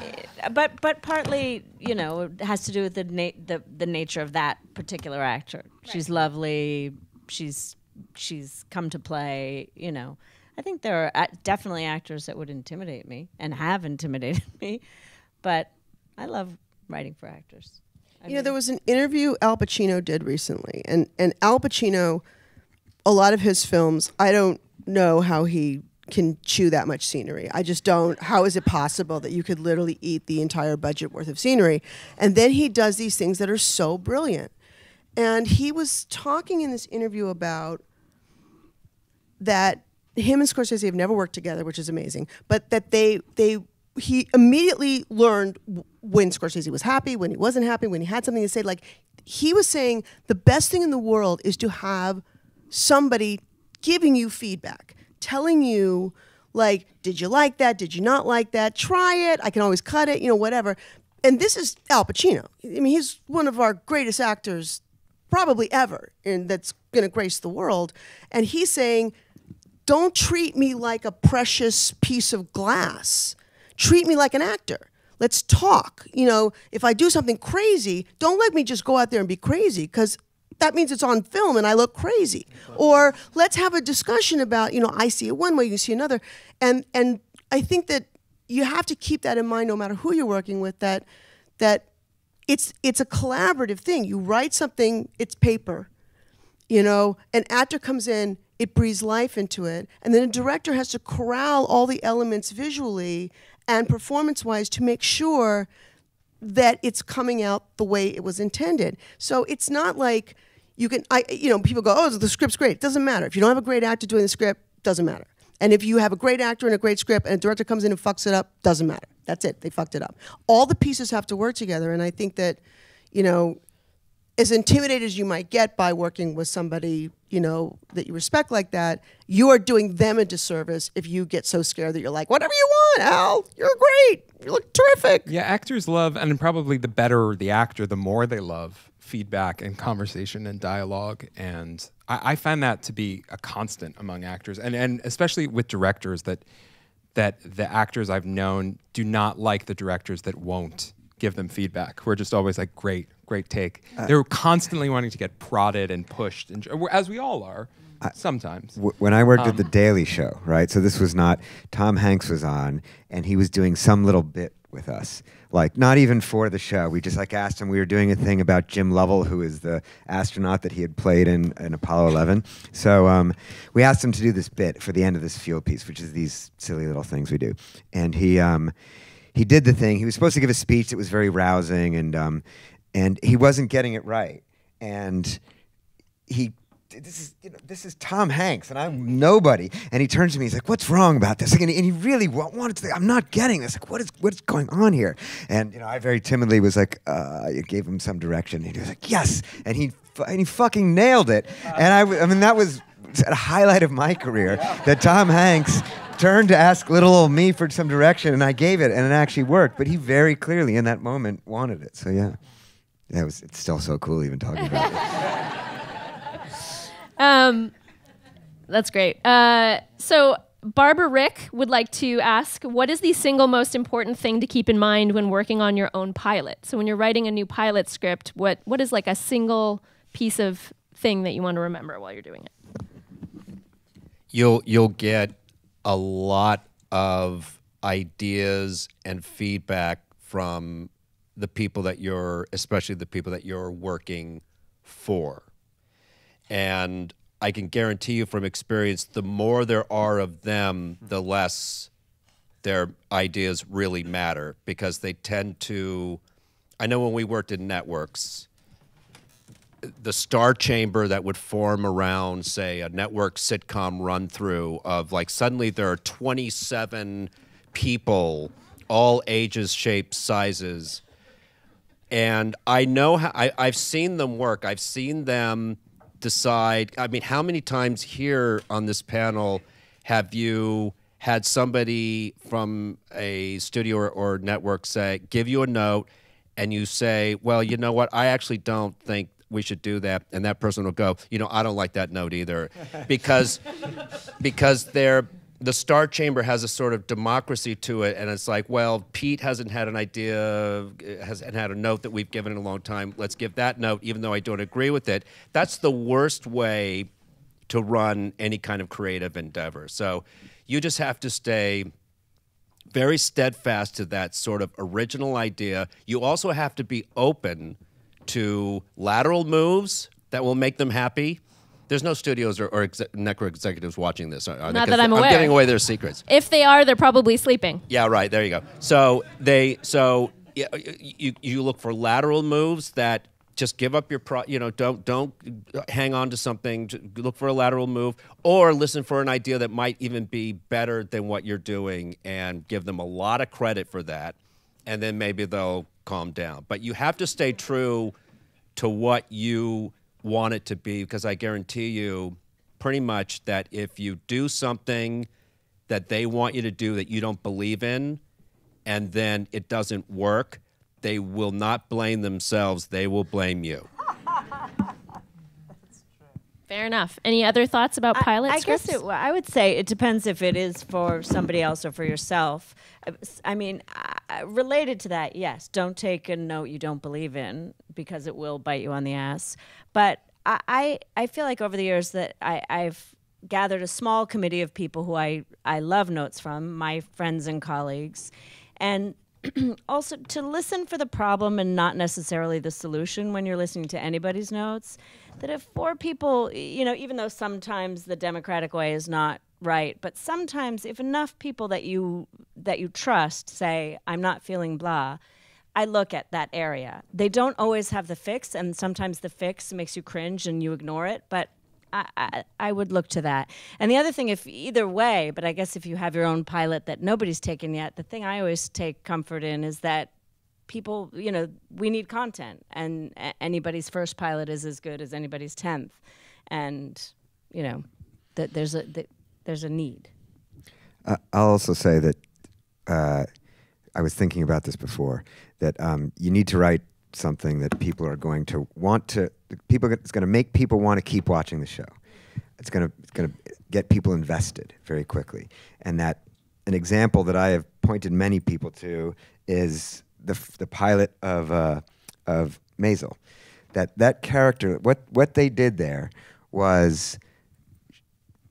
but partly, you know, it has to do with the nature of that particular actor. Right. She's lovely. She's come to play. You know, I think there are definitely actors that would intimidate me and have intimidated me, but I love writing for actors. You know, there was an interview Al Pacino did recently, and Al Pacino, a lot of his films, I don't know how he can chew that much scenery. I just don't. How is it possible that you could literally eat the entire budget worth of scenery? And then he does these things that are so brilliant. And he was talking in this interview about that him and Scorsese have never worked together, which is amazing, but that he immediately learned when Scorsese was happy, when he wasn't happy, when he had something to say. Like, he was saying the best thing in the world is to have somebody giving you feedback, telling you, like, did you like that? Did you not like that? Try it. I can always cut it, you know, whatever. And this is Al Pacino. I mean, he's one of our greatest actors probably ever, and that's going to grace the world. And he's saying, don't treat me like a precious piece of glass. Treat me like an actor. Let's talk. You know, if I do something crazy, don't let me just go out there and be crazy, because that means it's on film and I look crazy. Or let's have a discussion about, you know, I see it one way, you see another. And I think that you have to keep that in mind no matter who you're working with, that it's a collaborative thing. You write something, it's paper. You know, an actor comes in, it breathes life into it, and then a director has to corral all the elements visually and performance-wise to make sure that it's coming out the way it was intended. So it's not like you can, you know, people go, oh, the script's great. It doesn't matter. If you don't have a great actor doing the script, doesn't matter. And if you have a great actor and a great script and a director comes in and fucks it up, doesn't matter. That's it. They fucked it up. All the pieces have to work together. And I think that, you know, as intimidated as you might get by working with somebody, you know, that you respect like that, you are doing them a disservice if you get so scared that you're like, whatever you want, Al, you're great, you look terrific. Yeah, actors love, and probably the better the actor, the more they love feedback and conversation and dialogue. And I find that to be a constant among actors, and especially with directors, that the actors I've known do not like the directors that won't give them feedback. We're just always like, great take. They're constantly wanting to get prodded and pushed, and as we all are sometimes. When I worked at The Daily Show, right? So this was not, Tom Hanks was on, and he was doing some little bit with us. Like, not even for the show. We just like asked him, we were doing a thing about Jim Lovell, who is the astronaut that he had played in Apollo 11. So we asked him to do this bit for the end of this field piece, which is these silly little things we do. And he did the thing. He was supposed to give a speech that was very rousing, and he wasn't getting it right. And this is Tom Hanks, and I'm nobody. And he turns to me, he's like, "What's wrong about this?" And he really wanted to say, "I'm not getting this. Like, what's going on here?" And you know, I very timidly was like, I gave him some direction. And he was like, "Yes," and he fucking nailed it. And I mean, that was a highlight of my career. That Tom Hanks turned to ask little old me for some direction, and I gave it, and it actually worked. But he very clearly, in that moment, wanted it. So yeah, it's still so cool even talking about it. That's great. So Barbara Rick would like to ask, what is the single most important thing to keep in mind when working on your own pilot? So when you're writing a new pilot script, what is like a single piece of thing that you want to remember while you're doing it? You'll get a lot of ideas and feedback from the people that especially the people that you're working for. And I can guarantee you from experience, the more there are of them, the less their ideas really matter, because they tend to, I know when we worked in networks, the star chamber that would form around, say, a network sitcom run through of like, suddenly there are 27 people, all ages, shapes, sizes. And I know how, I've seen them work. I've seen them decide. I mean, how many times here on this panel have you had somebody from a studio or network give you a note, and you say, well, you know what, I actually don't think we should do that, and that person will go, you know, I don't like that note either, because the Star Chamber has a sort of democracy to it, and it's like, well, Pete hasn't had an idea, hasn't had a note that we've given in a long time. Let's give that note, even though I don't agree with it. That's the worst way to run any kind of creative endeavor. So you just have to stay very steadfast to that sort of original idea. You also have to be open to lateral moves that will make them happy. There's no studios or network executives watching this. Not that I'm aware. I'm giving away their secrets. If they are, they're probably sleeping. Yeah, right. There you go. So you look for lateral moves that just give up your don't hang on to something. Look for a lateral move, or listen for an idea that might even be better than what you're doing, and give them a lot of credit for that, and then maybe they'll calm down. But you have to stay true to what you want it to be, because I guarantee you pretty much that if you do something that they want you to do that you don't believe in, and then it doesn't work, they will not blame themselves, they will blame you. Fair enough. Any other thoughts about pilot scripts? I would say it depends if it is for somebody else or for yourself. I mean, related to that, yes, don't take a note you don't believe in, because it will bite you on the ass. But I feel like over the years that I've gathered a small committee of people who I love notes from, my friends and colleagues, and also to listen for the problem and not necessarily the solution when you're listening to anybody's notes. That if 4 people, you know, even though sometimes the democratic way is not right, but sometimes if enough people that you trust say, I'm not feeling blah, I look at that area. They don't always have the fix, and sometimes the fix makes you cringe and you ignore it, but I would look to that. And the other thing, if either way, but I guess if you have your own pilot that nobody's taken yet, the thing I always take comfort in is that people, you know, we need content, and anybody's first pilot is as good as anybody's 10th, and you know that there's a need. I'll also say that I was thinking about this before, that you need to write something that people are going to want to. It's going to make people want to keep watching the show. It's going to get people invested very quickly, and that an example that I have pointed many people to is the pilot of MAISEL. That character, what they did there was,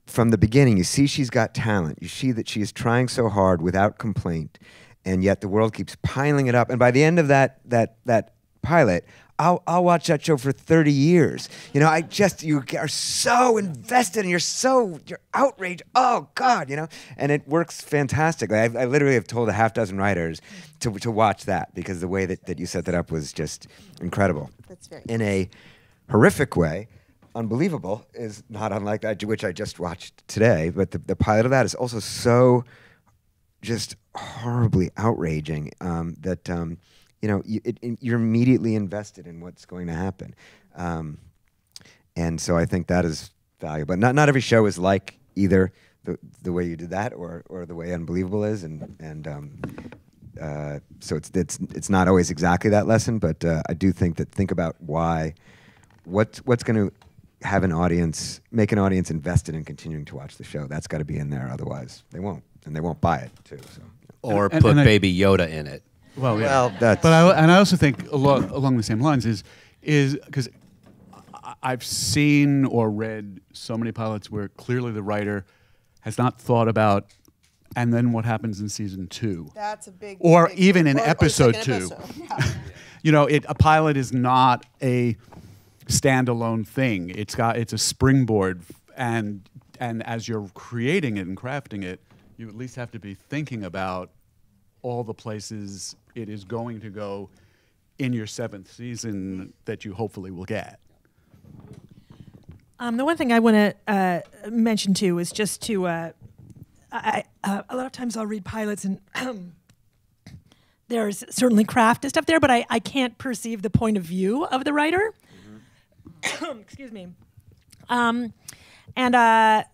from the beginning, you see she's got talent. You see that she is trying so hard without complaint, and yet the world keeps piling it up. And by the end of that pilot, I'll watch that show for 30 years. You know, you are so invested, and you're outraged. Oh God, you know, and it works fantastically. I literally have told a half dozen writers to watch that, because the way that you set that up was just incredible. That's very in a horrific way. Unbelievable is not unlike that, which I just watched today. But the pilot of that is also so just horribly outraging that you know, you're immediately invested in what's going to happen, and so I think that is valuable. But not every show is like either the way you did that or the way Unbelievable is, and so it's not always exactly that lesson. But I do think about what's going to have an audience, make an audience invested in continuing to watch the show. That's got to be in there, otherwise they won't, and they won't buy it too. So. Or put Baby Yoda in it. Well, yeah. Well, that's. But I also think along the same lines is because I've seen or read so many pilots where clearly the writer has not thought about, and then what happens in season 2. That's a big. Or big even in or episode 2. Episode. Yeah. You know, a pilot is not a standalone thing. It's a springboard, and as you're creating it and crafting it, you at least have to be thinking about all the places it is going to go in your 7th season that you hopefully will get. The one thing I want to mention too is just to a lot of times I'll read pilots and there's certainly craft and stuff there, but I can't perceive the point of view of the writer. Mm-hmm. Excuse me. And I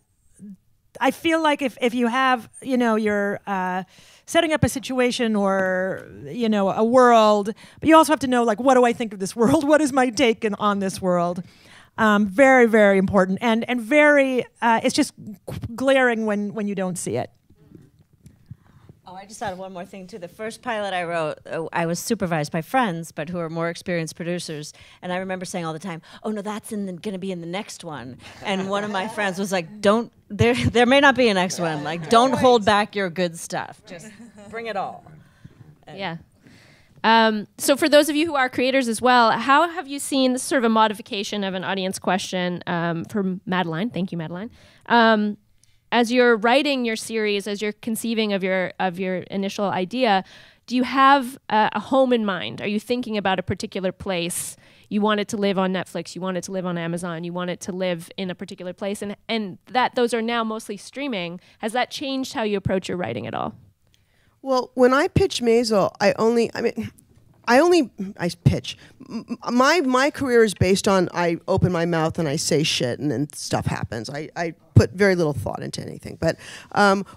I feel like if you have, you're setting up a situation or, a world, but you also have to know, like, what do I think of this world? What is my take on this world? Very, very important. And very, it's just glaring when you don't see it. Oh, I just thought of one more thing, too. The first pilot I wrote, I was supervised by friends, but who are more experienced producers. And I remember saying all the time, oh, no, that's going to be in the next one. And one of my friends was like, there may not be a next one. Like, don't hold back your good stuff. Just bring it all. Yeah. So for those of you who are creators as well, how have you seen, this is sort of a modification of an audience question from Madeline. Thank you, Madeline. As you're writing your series, as you're conceiving of your initial idea, do you have a home in mind? Are you thinking about a particular place? You want it to live on Netflix, you want it to live on Amazon, you want it to live in a particular place, and that those are now mostly streaming. Has that changed how you approach your writing at all? Well, when I pitch MAISEL, I pitch. My career is based on I open my mouth and I say shit and then stuff happens. I put very little thought into anything. But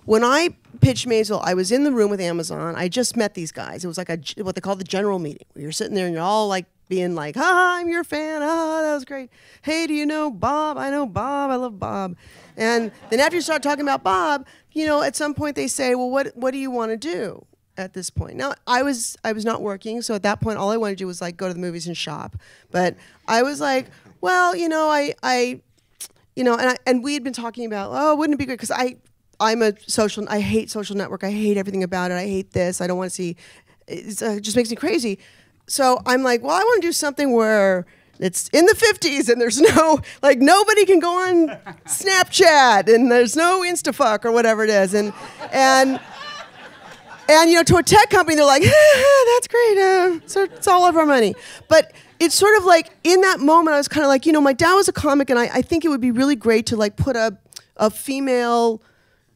when I pitched MAISEL, I was in the room with Amazon. I just met these guys. It was like what they call the general meeting, where you're sitting there and you're all like being like, I'm your fan. That was great. Hey, do you know Bob? I know Bob. I love Bob. And then after you start talking about Bob, at some point they say, well, what do you want to do at this point? Now, I was not working, so at that point, all I wanted to do was like go to the movies and shop. But I was like, well, and we had been talking about, wouldn't it be great? Because I hate social network. I hate everything about it. I hate this. I don't want to see. It just makes me crazy. So I'm like, well, I want to do something where it's in the 50s and there's no, like, nobody can go on Snapchat and there's no Instafuck or whatever it is. And to a tech company, they're like, that's great. So it's all of our money. But it's sort of like, in that moment, I was kind of like, my dad was a comic, and I think it would be really great to like put a female,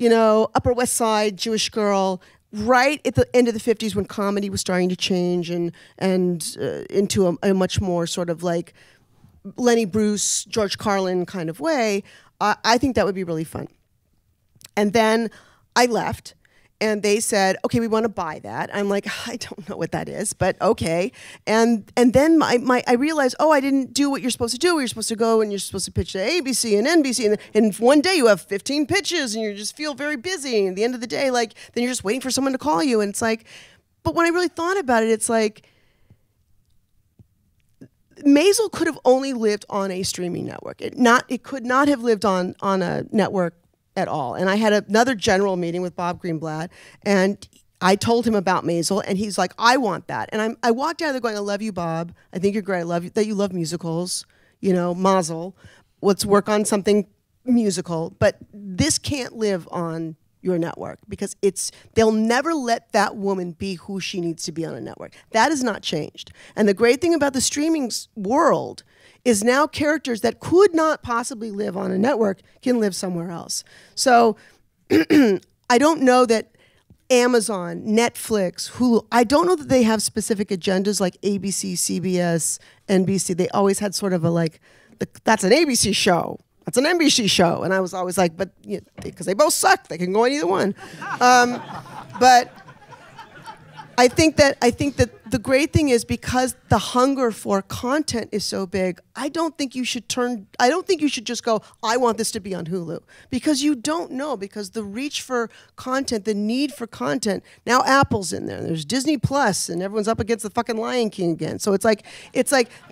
Upper West Side Jewish girl right at the end of the 50s when comedy was starting to change and into a much more sort of like Lenny Bruce, George Carlin kind of way. I think that would be really fun. And then I left. And they said, okay, we want to buy that. I'm like, I don't know what that is, but okay. And then I realized, I didn't do what you're supposed to do. You're supposed to go and you're supposed to pitch to ABC and NBC. And one day you have 15 pitches and you just feel very busy. And at the end of the day, then you're just waiting for someone to call you. And it's like, but when I really thought about it, it's like, MAISEL could have only lived on a streaming network. It could not have lived on a network at all. And I had another general meeting with Bob Greenblatt, and I told him about MAISEL, and he's like, I want that. And I walked out of there going, I love you, Bob. I think you're great. I love you, that you love musicals. Mazel. Let's work on something musical. But this can't live on your network because they'll never let that woman be who she needs to be on a network. That has not changed. And the great thing about the streaming world is now characters that could not possibly live on a network can live somewhere else. So I don't know that Amazon, Netflix, Hulu, I don't know that they have specific agendas like ABC, CBS, NBC. They always had sort of that's an ABC show. That's an NBC show. And I was always like, but because they both suck, they can go on either one. But I think that the great thing is because the hunger for content is so big, I don't think you should just go, I want this to be on Hulu. Because you don't know, because the reach for content, the need for content, now Apple's in there. There's Disney Plus, and everyone's up against the fucking Lion King again. So it's like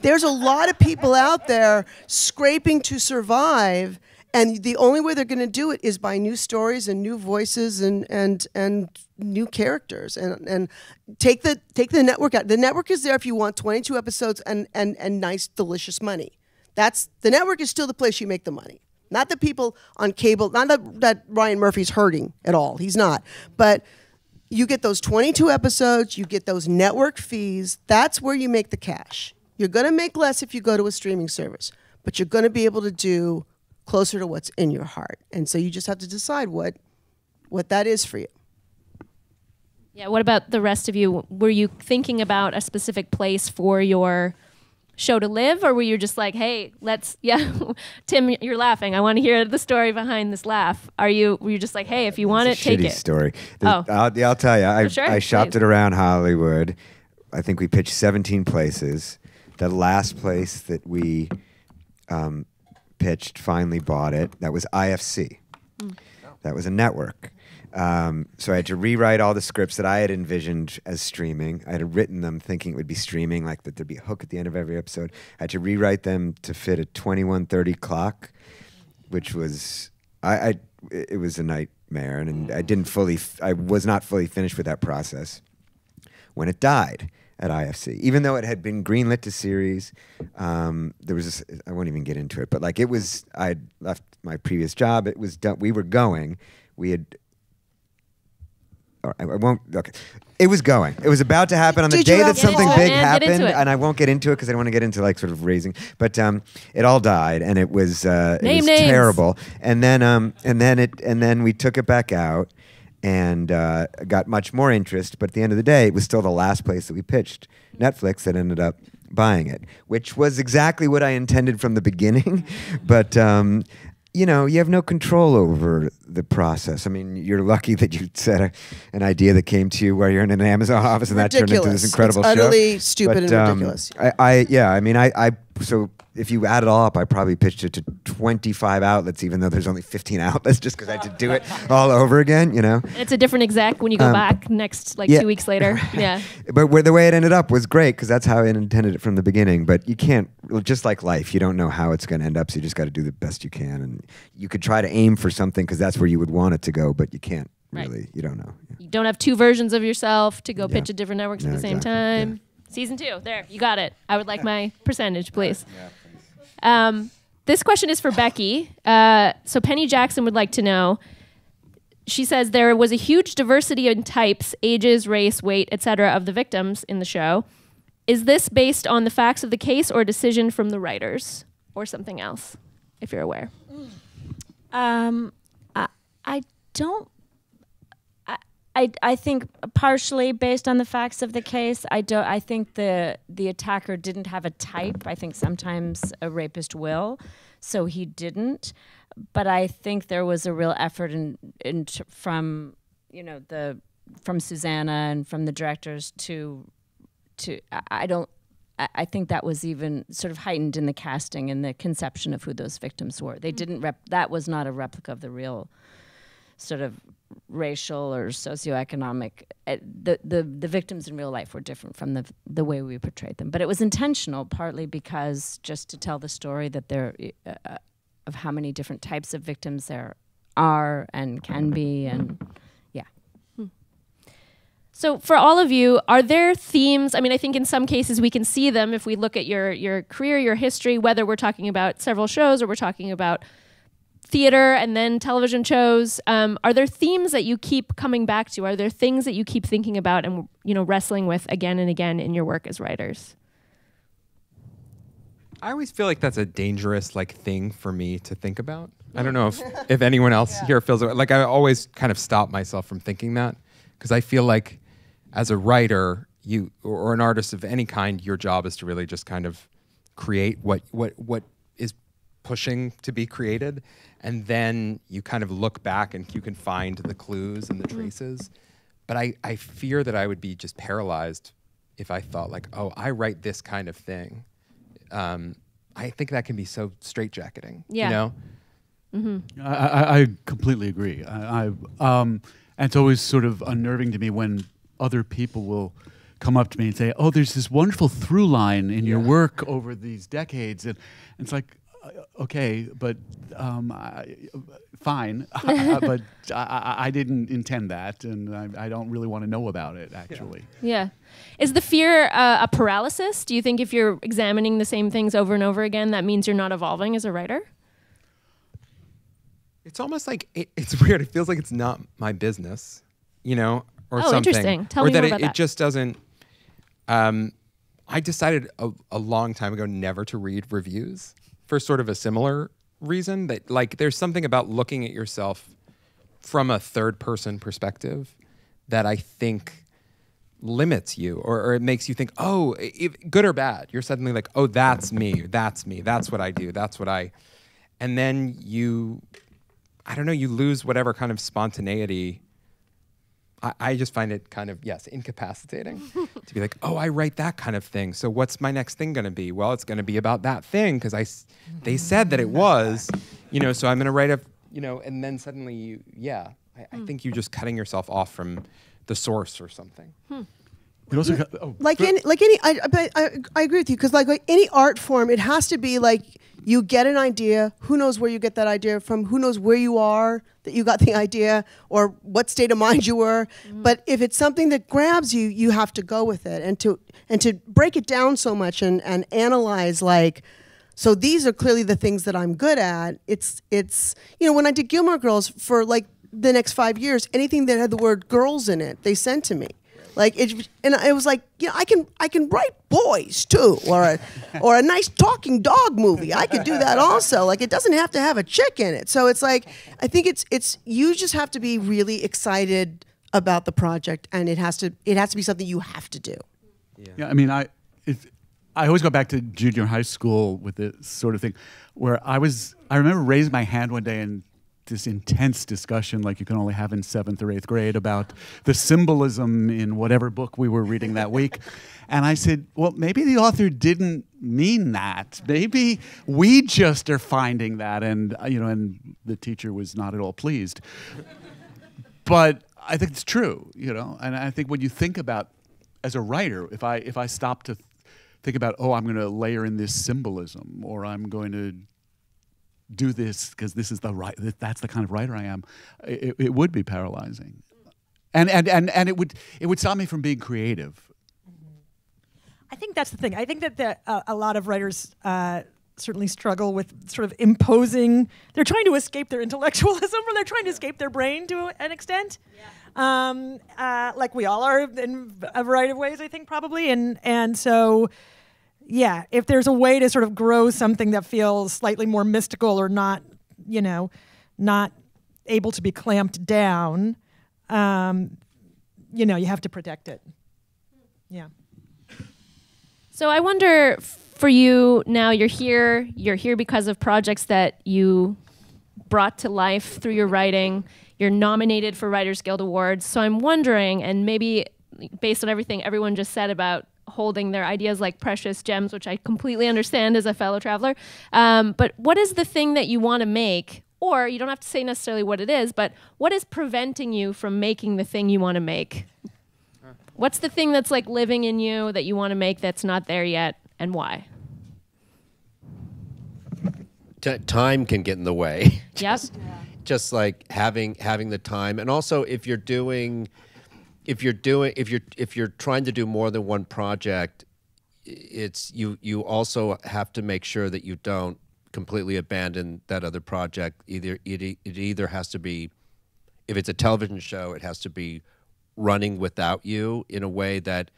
there's a lot of people out there scraping to survive, and the only way they're going to do it is by new stories and new voices and new characters. And take the network out. The network is there if you want 22 episodes and nice, delicious money. The network is still the place you make the money. Not the people on cable. Not that Ryan Murphy's hurting at all. He's not. But you get those 22 episodes. You get those network fees. That's where you make the cash. You're going to make less if you go to a streaming service, but you're going to be able to do closer to what's in your heart. And so you just have to decide what that is for you. Yeah, what about the rest of you? Were you thinking about a specific place for your show to live, or were you just like, hey, Tim, you're laughing. I want to hear the story behind this laugh. Were you just like, hey, if you want it, take it? Story. Oh. I'll tell you. I shopped Please. it around Hollywood. I think we pitched 17 places. The last place that we pitched finally bought it. That was IFC. That was a network. So I had to rewrite all the scripts that I had envisioned as streaming. I had written them thinking it would be streaming, like that there'd be a hook at the end of every episode. I had to rewrite them to fit a 21:30 clock, which was it was a nightmare, and I was not fully finished with that process when it died at IFC. Even though it had been greenlit to series, there was this, I won't even get into it, but like it was, I had left my previous job. It was done. We were going. We had. I won't. Okay, it was going. It was about to happen on the day that something big happened, and I won't get into it because I don't want to get into like sort of raising. But it all died, and it was terrible. And then we took it back out, and got much more interest. But at the end of the day, it was still the last place that we pitched. Netflix that ended up buying it, which was exactly what I intended from the beginning. But you know, you have no control over the process. I mean, you're lucky that you said an idea that came to you where you're in an Amazon office and that turned into this incredible show. It's utterly stupid and ridiculous. So if you add it all up, I probably pitched it to 25 outlets, even though there's only 15 outlets, just because I had to do it all over again, you know? It's a different exec when you go back next, 2 weeks later. Yeah. But the way it ended up was great, because that's how I intended it from the beginning. But you can't, just like life, you don't know how it's going to end up, so you just got to do the best you can. And you could try to aim for something, because that's where you would want it to go, but you can't really. Right. You don't know. Yeah. You don't have two versions of yourself to go pitch at different networks at the same time. Yeah. Season 2, there, you got it. I would like my percentage, please. This question is for Becky. So Penny Jackson would like to know, she says, there was a huge diversity in types, ages, race, weight, etc. of the victims in the show. Is this based on the facts of the case or a decision from the writers or something else, if you're aware? I don't. I think partially based on the facts of the case. I think the attacker didn't have a type. I think sometimes a rapist will, so he didn't. But I think there was a real effort from Susanna and from the directors to. I think that was even sort of heightened in the casting and the conception of who those victims were. They didn't. That was not a replica of the real sort of racial or socioeconomic. The victims in real life were different from the way we portrayed them, but it was intentional, partly because just to tell the story that there of how many different types of victims there are and can be, and yeah. So for all of you, are there themes? I mean, I think in some cases we can see them if we look at your career, your history, whether we're talking about several shows or we're talking about theater and then television shows. Are there themes that you keep coming back to? Are there things that you keep thinking about and wrestling with again and again in your work as writers? I always feel like that's a dangerous thing for me to think about. I don't know if anyone else here feels like I always kind of stop myself from thinking that, because I feel like as a writer, or an artist of any kind, your job is to really just kind of create what is pushing to be created, and then you kind of look back and you can find the clues and the traces. But I fear that I would be just paralyzed if I thought I write this kind of thing. I think that can be so straitjacketing. Yeah. Mm-hmm. I completely agree. And it's always sort of unnerving to me when other people will come up to me and say, "Oh, there's this wonderful through line in your work over these decades," and it's like, okay, but fine, but I didn't intend that, and I don't really want to know about it, actually. Yeah. Is the fear a paralysis? Do you think if you're examining the same things over and over again, that means you're not evolving as a writer? It's almost like, it's weird. It feels like it's not my business, or something. Interesting. Tell me more about that. It just doesn't... I decided a long time ago never to read reviews for sort of a similar reason, that there's something about looking at yourself from a third person perspective that I think limits you, or it makes you think, oh, good or bad. You're suddenly like, oh, that's me. That's what I do. And then you lose whatever kind of spontaneity. I just find it kind of, incapacitating to be like, oh, I write that kind of thing. So what's my next thing going to be? Well, it's going to be about that thing because they said that it was, so I'm going to write and then suddenly I think you're just cutting yourself off from the source or something. It also I agree with you, because like any art form, it has to be like you get an idea. Who knows where you get that idea from? Who knows where you are that you got the idea, or what state of mind you were? But if it's something that grabs you, you have to go with it, and to break it down so much and analyze like. So these are clearly the things that I'm good at. It's when I did Gilmore Girls for like the next 5 years, anything that had the word girls in it, they sent to me. Like it was like, I can write boys too, or a nice talking dog movie. I could do that also. Like it doesn't have to have a chick in it. So it's like, I think it's you just have to be really excited about the project, and it has to be something you have to do. Yeah, I mean, I always go back to junior high school with this sort of thing, where I remember raising my hand one day and this intense discussion like you can only have in 7th or 8th grade about the symbolism in whatever book we were reading that week. And I said, well, maybe the author didn't mean that. Maybe we just are finding that. And, and the teacher was not at all pleased. But I think it's true, and I think when you think about, as a writer, if I stop to think about, oh, I'm going to layer in this symbolism, or I'm going to do this because this is that's the kind of writer I am, it would be paralyzing, and it would stop me from being creative. I think that's the thing. I think that a lot of writers certainly struggle with sort of imposing. They're trying to escape their intellectualism, or they're trying to escape their brain to an extent. Yeah. Like we all are in a variety of ways, I think, probably, and so. Yeah, if there's a way to sort of grow something that feels slightly more mystical, or not, not able to be clamped down, you have to protect it. Yeah. So I wonder, for you now, you're here because of projects that you brought to life through your writing. You're nominated for Writers Guild Awards. So I'm wondering, and maybe based on everything everyone just said about holding their ideas like precious gems, which I completely understand as a fellow traveler. But what is the thing that you want to make? Or you don't have to say necessarily what it is, but what is preventing you from making the thing you want to make? What's the thing that's like living in you that you want to make that's not there yet, and why? Time can get in the way. Yep. Just like having the time, and also if you're trying to do more than one project, it's you also have to make sure that you don't completely abandon that other project. It either has to be, if it's a television show, it has to be running without you in a way that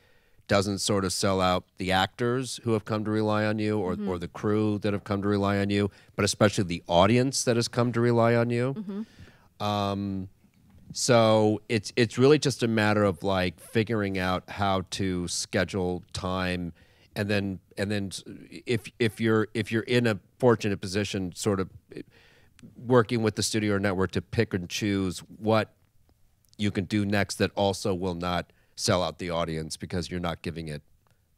doesn't sort of sell out the actors who have come to rely on you, or the crew that have come to rely on you, but especially the audience that has come to rely on you. So it's really just a matter of like figuring out how to schedule time, and then if you're in a fortunate position, sort of working with the studio or network to pick and choose what you can do next that also will not sell out the audience because you're not giving it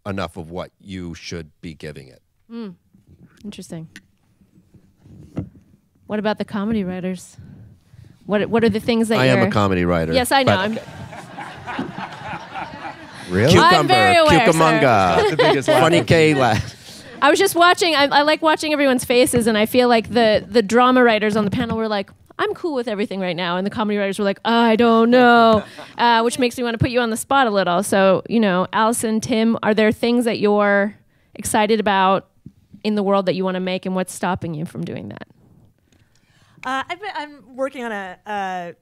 enough of what you should be giving it. Interesting. What about the comedy writers? What are the things that I am a comedy writer. Yes, I know. Really? Cucumber, I'm very aware, Cucamonga, The biggest Funny K laugh. I was just watching. I like watching everyone's faces, and I feel like the drama writers on the panel were like, I'm cool with everything right now. And the comedy writers were like, I don't know, which makes me want to put you on the spot a little. So, Allison, Tim, are there things that you're excited about in the world that you want to make, and what's stopping you from doing that? I'm working on a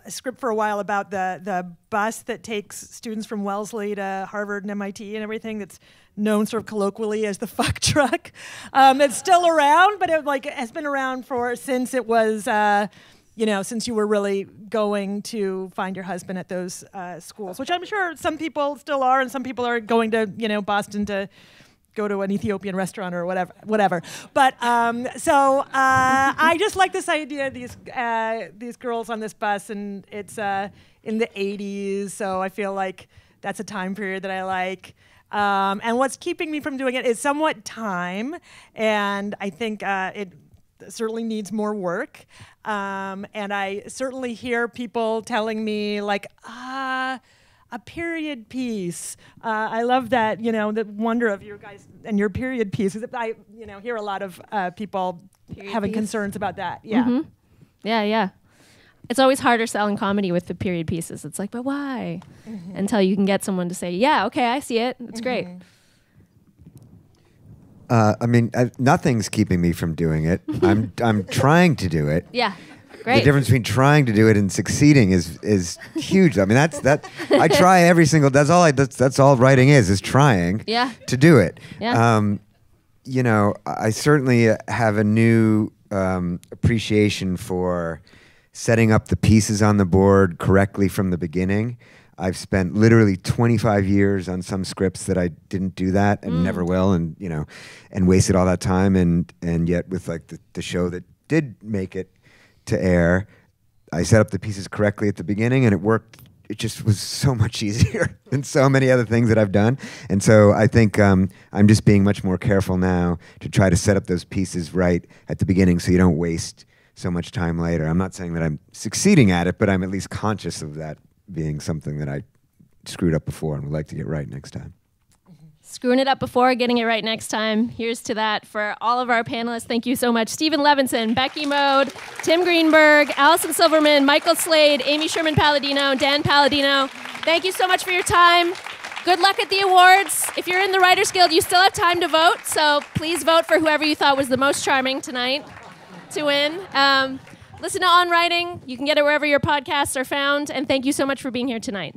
script for a while about the bus that takes students from Wellesley to Harvard and MIT and everything, that's known sort of colloquially as the fuck truck. It's still around, but it has been around since it was since you were really going to find your husband at those schools, which I'm sure some people still are, and some people are going to, Boston to go to an Ethiopian restaurant or whatever. But so I just like this idea of these girls on this bus, and it's in the 80s, so I feel like that's a time period that I like. And what's keeping me from doing it is somewhat time, and I think it certainly needs more work. And I certainly hear people telling me like, a period piece. I love that, the wonder of your guys and your period pieces. I, hear a lot of people having concerns about that. Yeah. Mm-hmm. Yeah. It's always harder selling comedy with the period pieces. It's like, but why? Mm-hmm. Until you can get someone to say, yeah, okay, I see it. It's great. Nothing's keeping me from doing it. I'm trying to do it. Yeah, great. The difference between trying to do it and succeeding is huge. I mean, that I try every single. That's all writing is trying. Yeah. To do it. Yeah. I certainly have a new appreciation for setting up the pieces on the board correctly from the beginning. I've spent literally 25 years on some scripts that I didn't do that and never will, and wasted all that time, and yet with like the show that did make it to air, I set up the pieces correctly at the beginning, and it worked. It just was so much easier than so many other things that I've done, and so I think I'm just being much more careful now to try to set up those pieces right at the beginning, so you don't waste so much time later. I'm not saying that I'm succeeding at it, but I'm at least conscious of that being something that I screwed up before and would like to get right next time. Screwing it up before, getting it right next time. Here's to that for all of our panelists. Thank you so much. Stephen Levenson, Becky Mode, Tim Greenberg, Allison Silverman, Michael Slade, Amy Sherman-Palladino, Dan Palladino. Thank you so much for your time. Good luck at the awards. If you're in the Writers Guild, you still have time to vote, so please vote for whoever you thought was the most charming tonight to win. Listen to OnWriting. You can get it wherever your podcasts are found, and thank you so much for being here tonight.